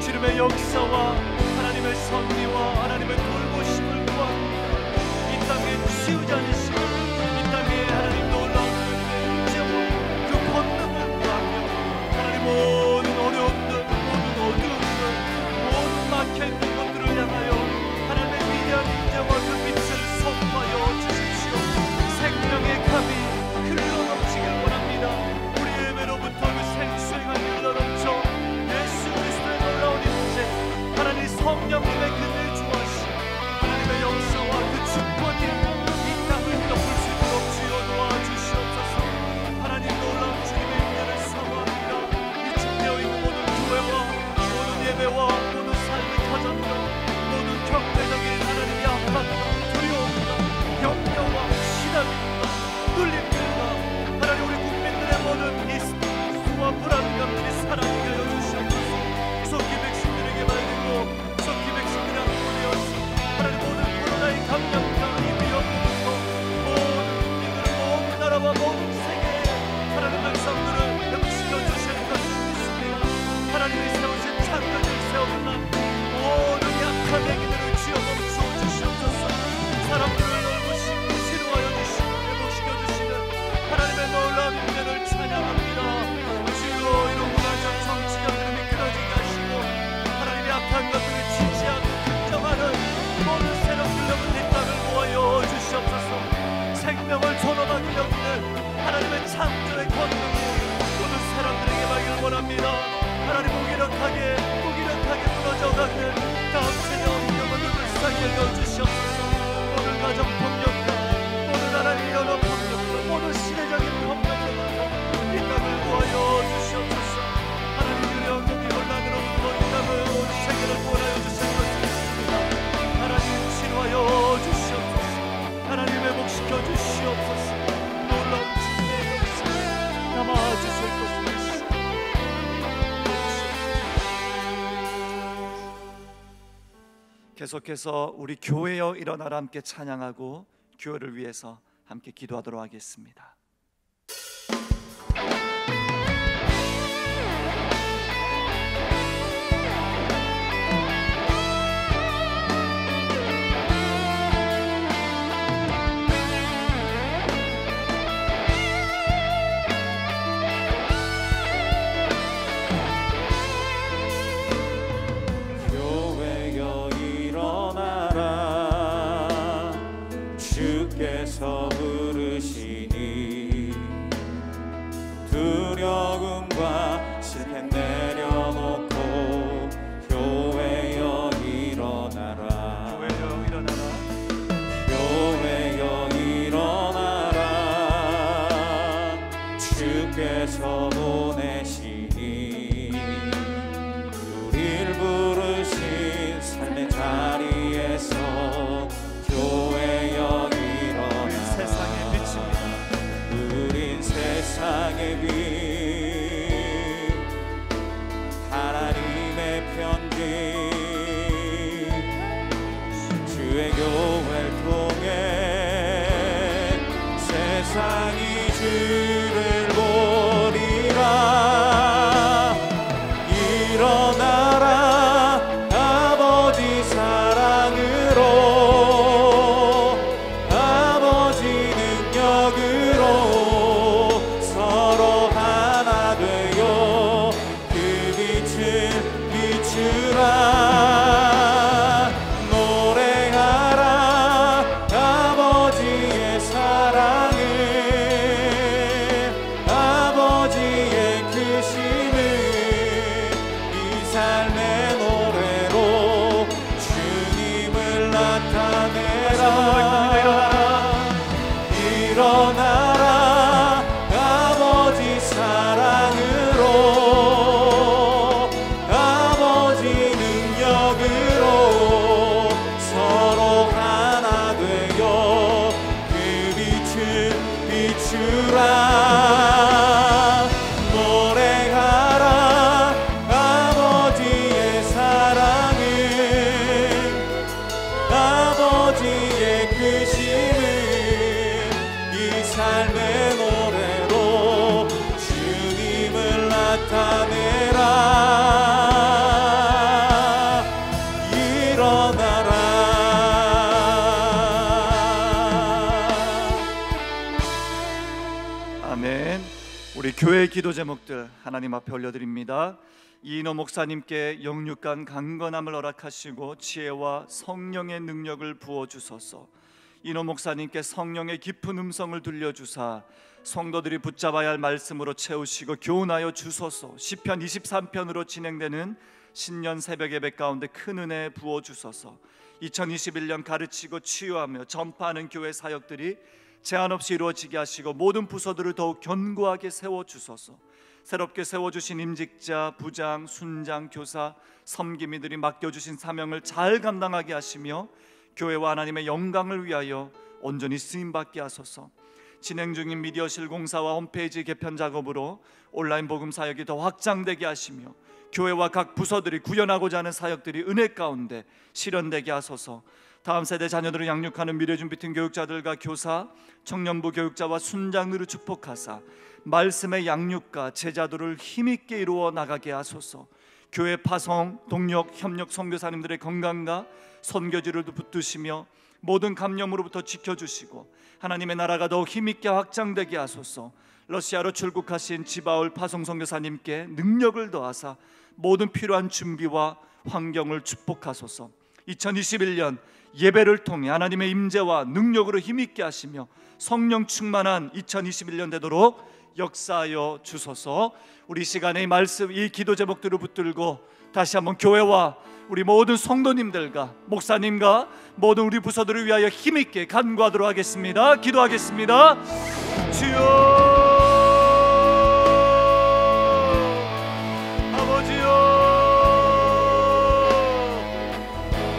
Speaker 5: 주님의 역사와 하나님의 섭리와 하나님의 돌보심을 구합니다. 이 땅에 치유지 않으시고 이 땅에 하나님 놀라운 임재와 그 권능을 구하며 하나님 모든 어려움들, 모든 어두움들, 모든 막혀있는 것들을 향하여 하나님의 위대한 임재와 그 빛을 선포하여 주십시오. 생명의 감이 흘러넘치길 원합니다. 우리 예배로부터 그 생수의 강이 흘러넘쳐 예수 그리스도의 놀라운 임재, 하나님 성령님의 그늘 주하시 하나님의 역사와 그 주권이 이 땅을 덮을 수 있도록 주여 도와주시옵소서. 하나님 놀라운 주님의 임재를 사모합니다. 위축되어 있는 모든 교회와 모든 예배와 모든 삶의 터전과 모든 경제적인 하나님의 압박과 두려움과 염려와 시달림과 눌림들과 하나님 우리 국민들의 모든 이 수와 불안감들이 사라지게 하여 주시옵소서. 속기 백성들에게 말리고 속기 백성들의 안보되어서 하나님 모든 코로나의 감염과 이 위험으로부터 모든 국민들을 모든 나라와 모든 세계에 하나님 백성들을 회복시켜 주실 것을 믿습니다. 하나님이 세우신 창조를 세우는 모든 약한 애기들을 주여 멈춰 주시옵소서. 사람들을 넓으시고 치료하여 주시고 회복시켜 주시는 하나님의 놀라운 임재를 찬양합니다. 주여, 이런 문화적 정치자들을 미끄러지게 하시고 하나님의 악한 것들을 지지하고 긍정하는 모든 세력들로부터 이 땅을 모아여 주시옵소서. 생명을 존엄하게 여기는 하나님의 창조의 권능이 모든 사람들에게 임하기를 원합니다. 하나님 무기력하게 무너져가는 다음 세대 어린영혼을 불쌍히 여겨주시옵소서. 모든 가정폭력과 모든 하나님의 여러 폭력과 모든 시대적인 폭력으로부터 이 땅을 모아여 주시옵소서. 하나님 유령 이 혼란으로부터 이 땅을 온 세계를 구원하여 주실 것을 믿습니다. 하나님 치료하여 주시옵소서. 하나님 회복시켜 주시옵소서. 놀라운 주님의 역사 남아주실 것을 믿습니다. 계속해서 우리 교회여 일어나라 함께 찬양하고 교회를 위해서 함께 기도하도록 하겠습니다.
Speaker 4: 교회여 일어나라, 주께서 부르시니 두려움과 실패 내려놓고 교회여 일어나라.
Speaker 5: 교회여 일어나라.
Speaker 4: 교회여 일어나라, 주께서 보내시니 우릴 부르신 삶의 자리에서 교회여 일어나라.
Speaker 5: 세상의 빛입니다.
Speaker 4: 우린 세상의 빛, 하나님의 편지, 주의 교회를 통해 세상이 주를 보리라. 일어나라, 아버지 사랑으로, 아버지 능력으로 서로
Speaker 5: 아멘. 우리 교회 기도 제목들 하나님 앞에 올려드립니다. 이인호 목사님께 영육간 강건함을 허락하시고 지혜와 성령의 능력을 부어주소서. 인호 목사님께 성령의 깊은 음성을 들려주사 성도들이 붙잡아야 할 말씀으로 채우시고 교훈하여 주소서. 시편 23편으로 진행되는 신년 새벽 예배 가운데 큰 은혜 부어주소서. 2021년 가르치고 치유하며 전파하는 교회 사역들이 제한 없이 이루어지게 하시고 모든 부서들을 더욱 견고하게 세워주소서. 새롭게 세워주신 임직자, 부장, 순장, 교사, 섬기미들이 맡겨주신 사명을 잘 감당하게 하시며 교회와 하나님의 영광을 위하여 온전히 쓰임받게 하소서. 진행 중인 미디어실 공사와 홈페이지 개편 작업으로 온라인 복음 사역이 더 확장되게 하시며 교회와 각 부서들이 구현하고자 하는 사역들이 은혜 가운데 실현되게 하소서. 다음 세대 자녀들을 양육하는 미래준비팀 교육자들과 교사, 청년부 교육자와 순장들을 축복하사 말씀의 양육과 제자들을 힘있게 이루어 나가게 하소서. 교회 파송, 동력, 협력 선교사님들의 건강과 선교지를 붙드시며 모든 감염으로부터 지켜주시고 하나님의 나라가 더욱 힘있게 확장되게 하소서. 러시아로 출국하신 지바울 파송 선교사님께 능력을 더하사 모든 필요한 준비와 환경을 축복하소서. 2021년 예배를 통해 하나님의 임재와 능력으로 힘있게 하시며 성령 충만한 2021년 되도록 역사하여 주소서. 우리 시간에 이 말씀, 이 기도 제목들을 붙들고 다시 한번 교회와 우리 모든 성도님들과 목사님과 모든 우리 부서들을 위하여 힘있게 간구하도록 하겠습니다. 기도하겠습니다. 주여, 아버지여,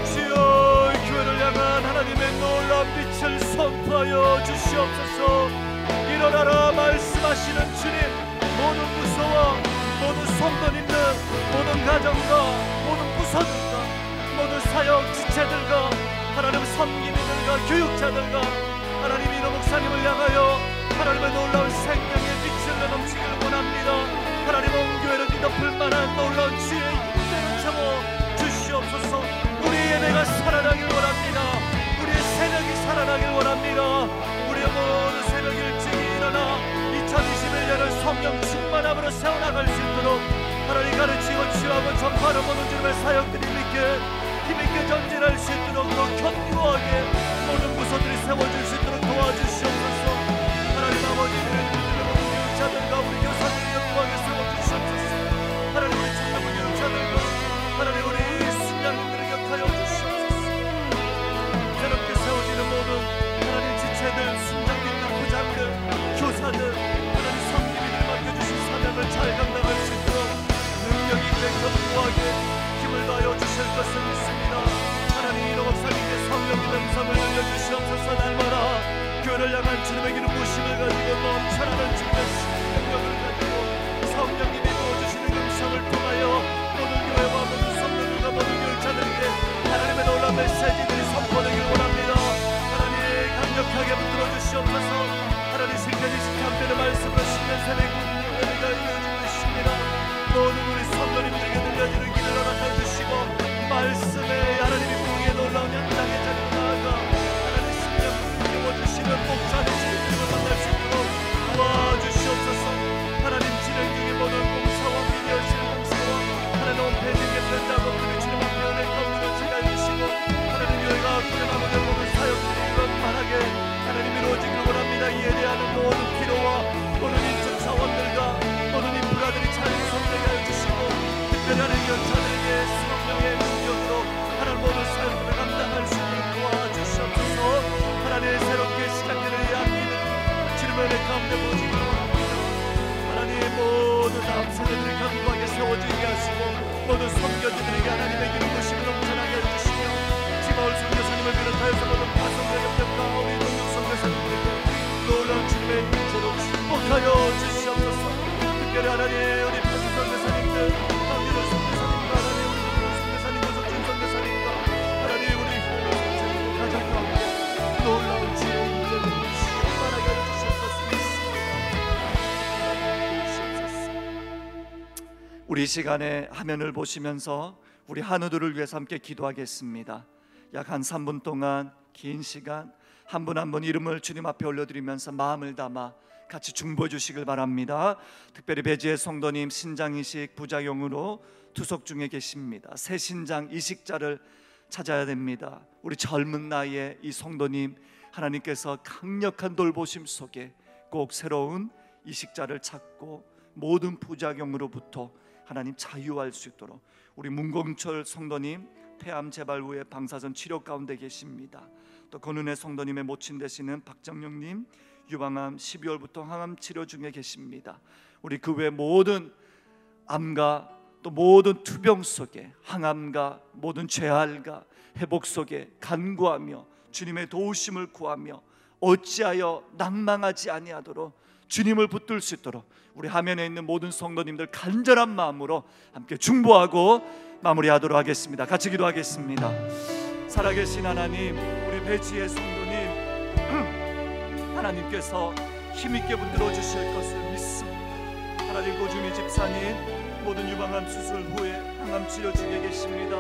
Speaker 5: 주여, 교회를 향한 하나님의 놀라운 빛을 선포하여 주시옵소서. 일어나라 말씀하시는 주님, 모든 부서와 모든 성도님들, 모든 가정과 모든 부서들과 모든 사역 지체들과 하나님 섬기민들과 교육자들과 하나님 인호 목사님을 향하여 하나님의 놀라운 생명의 빛을 내넘치길 원합니다. 하나님 온 교회를 뒤덮을 만한 놀라운 주의 힘대를 채워 주시옵소서. 우리의 예배가 살아나길 원합니다. 우리의 새벽이 살아나길 원합니다. 우리의 모든 새벽 일찍 일어나 2021년을 성령 충만함으로 세워나갈 수 있도록 하나님 가르치고 치유하고 전파하는 모든 주님의 사역들이 힘있게 전진할 수 있도록 더 견고하게 모든 부서들이 세워질 수 있도록 도와주시옵소서. 하나님 아버지, 우리 교육자들과 우리 교사들이 영광에 세워주시옵소서. 하나님 우리 청년부 교육자들과 하나님 우리 순장님들을 격하여 주시옵소서. 새롭게 세워지는 모든 하나님 지체들, 순장님들, 부장들, 교사들, 하나님 성기민을 맡겨주신 사명을 잘 감당할 수 있도록 능력 있게 견고하게 힘을 다하여 주실 것을 믿습니다. 하나님 인호 목사님께 성령의 음성을 들려주시옵소서. 날마다 교회를 향한 주님의 기름 부심을 가지고 넘쳐나는 주님의 능력을 가지고 성령님이 부어주시는 음성을 통하여 모든 교회와 모든 성도들과 모든 교육자들에게 하나님의 놀라운 메시지들이 선포되길 원합니다. 하나님 강력하게 붙들어 주시옵소서. 하나님 시편 23편의 말씀으로 신년 새벽 예배가 이루어지고 있습니다. 모든 우리 성도님들에게 들려지는 길을 허락해 주시고 말씀에 하나님이 부흥의 놀라운 현장의 자리로 나아가 하나님 심령을 이루어주시는 목자되신 주님을 만날 수 있도록 도와주시옵소서. 하나님 진행 중인 모든 공사와 미디어실 공사와 하나님 홈페이지 개편 작업들을 주님 앞에 은혜 가운데로 지나주시고 하나님 교회가 구현하고 된 모든 사역들이 원만하게 하나님 이루어지기를 원합니다. 이에 대한 모든 필요와 모든 인적 자원들과 모든 인프라들이 잘 구성되게 하여 주시고 특별히 하나님 연차들에게 성령의 능력으로 하나님 모든 사역들을 감당할 수 있도록 도와주시옵소서. 하나님 새롭게 시작되는 이 학기는 주님의 은혜 가운데 모시기를 원합니다. 하나님 모든 다음 세대들이 견고하게 세워지게 하시고 모든 선교지들에게 하나님의 기름 부심을 넘쳐나게 해주시며 지바울 선교사님을 비롯하여서 모든 파송자격들과 우리 동력 선교사님들에게 놀라운 주님의 인재로 축복하여 주시옵소서. 특별히 하나님 우리 파송 선교사님들, 강민호 선교사님과 하나님 우리 동력 선교사님, 고석준 선교사님과 하나님 우리 선교사님 가정 가운데 놀라운 주의 인재로 충만하게 하여 주시옵소서. 우리 시간에 화면을 보시면서 우리 한우들을 위해서 함께 기도하겠습니다. 약 한 3분 동안 긴 시간 한 분 한 분 이름을 주님 앞에 올려드리면서 마음을 담아 같이 중보해 주시길 바랍니다. 특별히 배지의 성도님 신장이식 부작용으로 투석 중에 계십니다. 새 신장 이식자를 찾아야 됩니다. 우리 젊은 나이에 이 성도님 하나님께서 강력한 돌보심 속에 꼭 새로운 이식자를 찾고 모든 부작용으로부터 하나님 자유할 수 있도록, 우리 문공철 성도님 폐암 재발 후에 방사선 치료 가운데 계십니다. 또 권은혜 성도님의 모친 되시는 박정영님 유방암 12월부터 항암 치료 중에 계십니다. 우리 그 외 모든 암과 또 모든 투병 속에, 항암과 모든 죄알과 회복 속에 간구하며 주님의 도우심을 구하며 어찌하여 낭망하지 아니하도록 주님을 붙들 수 있도록 우리 화면에 있는 모든 성도님들 간절한 마음으로 함께 중보하고 마무리하도록 하겠습니다. 같이 기도하겠습니다. 살아계신 하나님, 우리 배지의 성도님 하나님께서 힘있게 붙들어 주실 것을 믿습니다. 하나님, 고주미 집사님 모든 유방암 수술 후에 항암 치료 중에 계십니다.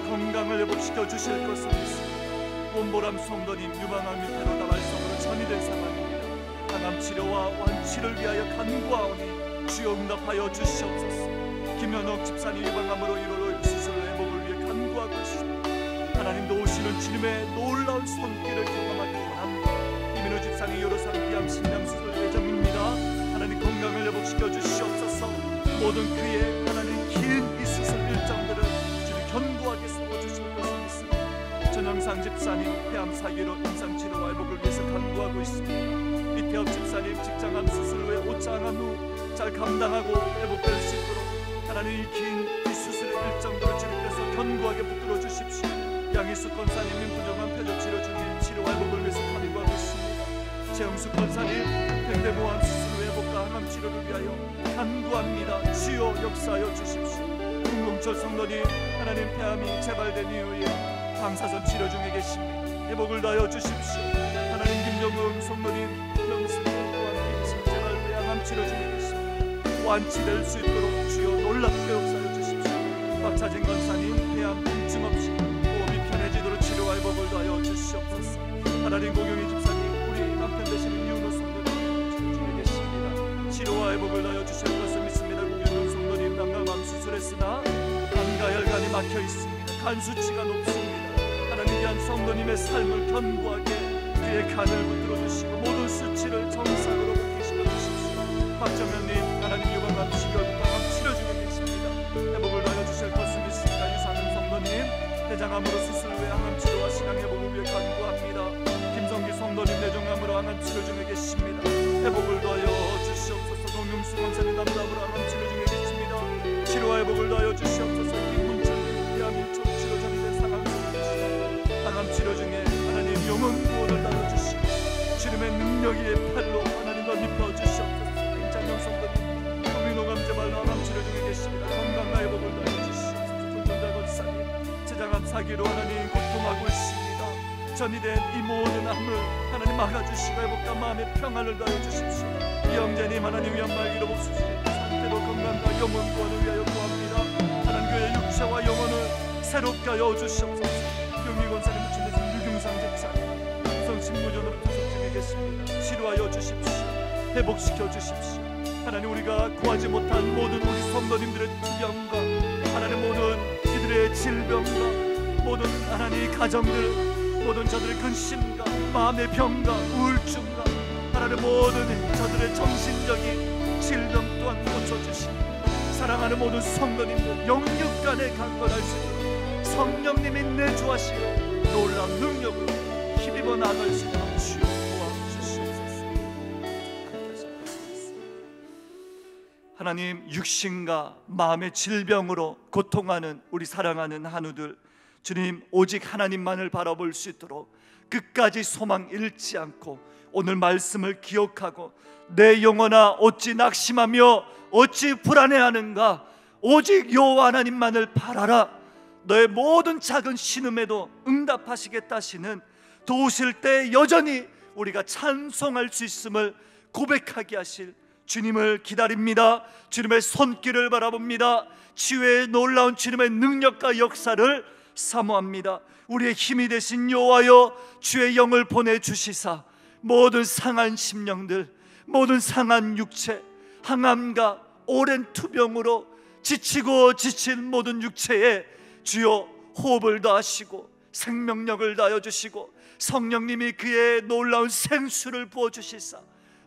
Speaker 5: 건강을 회복시켜 주실 것을 믿습니다. 온보람 성도님 유방암이 테러 발성으로 전이된 상황입니다. 항암 치료와 완치를 위하여 간구하오니 주여 응답하여 주시옵소서. 김현옥 집사님 유방암으로 이루어질 수술 회복을 위해 간구하고 있습니다. 하나님 도우시는 주님의 놀라운 손길을 경험하기 원합니다. 이민호 집사님 요로상 비암 신장 수술 예정입니다. 하나님 건강을 회복시켜 주시옵소서. 모든 그의 하나님 긴 이 수술 일정들을 주님 견고하게 세워주실 것을 믿습니다. 전영상 집사님 폐암 사기로 임상치료와 회복을 위해서 간구하고 있습니다. 이태엽 집사님 직장암 수술 후에 옷장암 후 잘 감당하고 회복될 수 있도록 하나님 긴 이 수술의 일정들을 주님께서 견고하게 붙들어 주십시오. 양희숙 권사님 민부정암 표적 치료 중에 치료와 회복을 위해서 간구하고 있습니다. 최영숙 권사님 팽대모암 수술 후 회복과 항암 치료를 위하여 간구합니다. 주여 역사하여 주십시오. 문공철 성도님 하나님 폐암이 재발된 이후에 방사선 치료 중에 계십니다. 회복을 다하여 주십시오. 하나님 김정은 성도님 명수님과 함께 재발 후에 항암 치료 중에 계십니다. 완치될 수 있도록 주여 놀랍게 역사하여 주십시오. 박차진 권사님 폐암 통증 없이 호흡이 편해지도록 치료와 회복을 다하여 주시옵소서. 하나님 고경희 집사님 우리 남편 되시는 이윤호 성도님 치료 중에 계십니다. 치료와 회복을 다하여 주실 것을 믿습니다. 고경희 성도님 난강암 수술했으나 간과 혈관이 막혀 있습니다. 간 수치가 높습니다. 하나님 귀한 성도님의 삶을 견고하게 그의 간을 붙들어 주시고 모든 수치를 정상으로 복귀시켜 주십시오. 박정현님 하나님 유방암 12월부터 항암 치료 중에 계십니다. 회복을 다하여 주실 것을 믿습니다. 유상은 성도님 대장암으로 수술 후에 항암 치료와 신앙 회복을 위해 간구합니다. 김성기 성도님 뇌종암으로 항암 치료 중에 계십니다. 회복을 다하여 주시옵소서. 동명수 권사님 남담으로 항암 치료 중에 계십니다. 치료와 회복을 다하여 주시옵소서. 김문철님 폐암 1초 치료 전이된 상황 속에 계십니다. 항암 치료 중에 하나님 영혼 구원을 다하여 주시고 주님의 능력의 팔로 하나님 더 입혀 주시옵소서. 김장영 성도님 국민호감 재발로 항암 치료 중에 계십니다. 건강과 회복을 다하여 주시옵소서. 조정자 권사님 제장암 사기로 하나님 고통하고 있습니다. 전이된 이 모든 암을 하나님 막아주시고 회복과 마음의 평안을 다하여 주십시오. 이영재님 하나님 연말기로 복수시 상태로 건강과 영혼 구원을 위하여 구합니다. 하나님 그의 육체와 영혼을 새롭게 하여 주시옵소서. 용희 권사님 부친되신 유경상 집사님 성신무전으로 투석 중에 계십니다. 치료하여 주십시오. 회복시켜 주십시오. 하나님 우리가 구하지 못한 모든 우리 성도님들의 투병과 하나님 모든 이들의 질병과 모든 하나님 가정들 모든 저들의 근심과 마음의 병과 우울증과 하나님 모든 저들의 정신적인 질병 또한 고쳐주시고 사랑하는 모든 성도님들 영육간에 강건할 수 있도록 성령님이 내주하시고 놀라운 능력으로 힘입어 나아갈 수 있도록 주여 도와주시옵소서. 하나님 육신과 마음의 질병으로 고통하는 우리 사랑하는 한우들 주님 오직 하나님만을 바라볼 수 있도록 끝까지 소망 잃지 않고 오늘 말씀을 기억하고 내 영혼아 어찌 낙심하며 어찌 불안해하는가 오직 여호와 하나님만을 바라라 너의 모든 작은 신음에도 응답하시겠다 하시는 도우실 때 여전히 우리가 찬송할 수 있음을 고백하게 하실 주님을 기다립니다. 주님의 손길을 바라봅니다. 치유의 놀라운 주님의 능력과 역사를 사모합니다. 우리의 힘이 되신 여호와여 주의 영을 보내주시사 모든 상한 심령들 모든 상한 육체, 항암과 오랜 투병으로 지치고 지친 모든 육체에 주여 호흡을 다하시고 생명력을 다하여 주시고 성령님이 그의 놀라운 생수를 부어주시사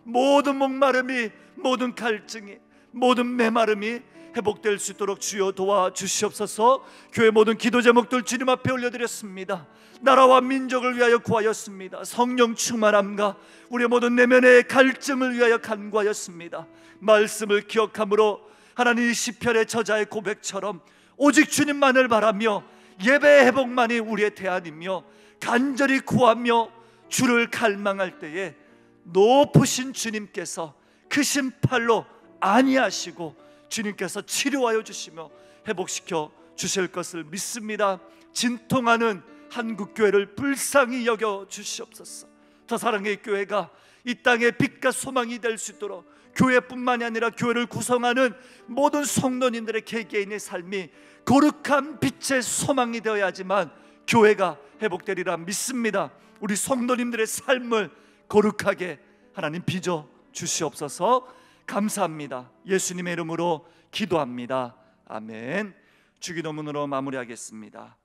Speaker 5: 모든 목마름이, 모든 갈증이, 모든 메마름이 회복될 수 있도록 주여 도와주시옵소서. 교회 모든 기도 제목들 주님 앞에 올려드렸습니다. 나라와 민족을 위하여 구하였습니다. 성령 충만함과 우리의 모든 내면의 갈증을 위하여 간구하였습니다. 말씀을 기억함으로 하나님 시편의 저자의 고백처럼 오직 주님만을 바라며 예배의 회복만이 우리의 대안이며 간절히 구하며 주를 갈망할 때에 높으신 주님께서 크신 팔로 안위하시고 주님께서 치료하여 주시며 회복시켜 주실 것을 믿습니다. 진통하는 한국교회를 불쌍히 여겨 주시옵소서. 더사랑의 교회가 이 땅의 빛과 소망이 될 수 있도록 교회뿐만이 아니라 교회를 구성하는 모든 성도님들의 개개인의 삶이 거룩한 빛의 소망이 되어야지만 교회가 회복되리라 믿습니다. 우리 성도님들의 삶을 거룩하게 하나님 빚어 주시옵소서. 감사합니다. 예수님의 이름으로 기도합니다. 아멘. 주기도문으로 마무리하겠습니다.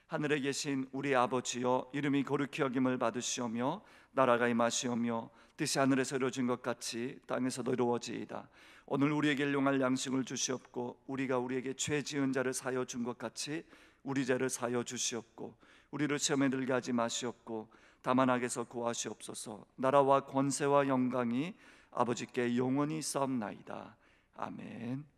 Speaker 5: 하늘에 계신 우리 아버지여, 이름이 거룩히 여김을 받으시오며 나라가 임하시오며 뜻이 하늘에서 이루어진 것 같이 땅에서도 이루어지이다. 오늘 우리에게 일용할 양식을 주시옵고 우리가 우리에게 죄 지은 자를 사하여 준 것 같이 우리 죄를 사하여 주시옵고 우리를 시험에 들게 하지 마시옵고 다만 악에서 구하시옵소서. 나라와 권세와 영광이 아버지께 영원히 있사옵나이다. 아멘.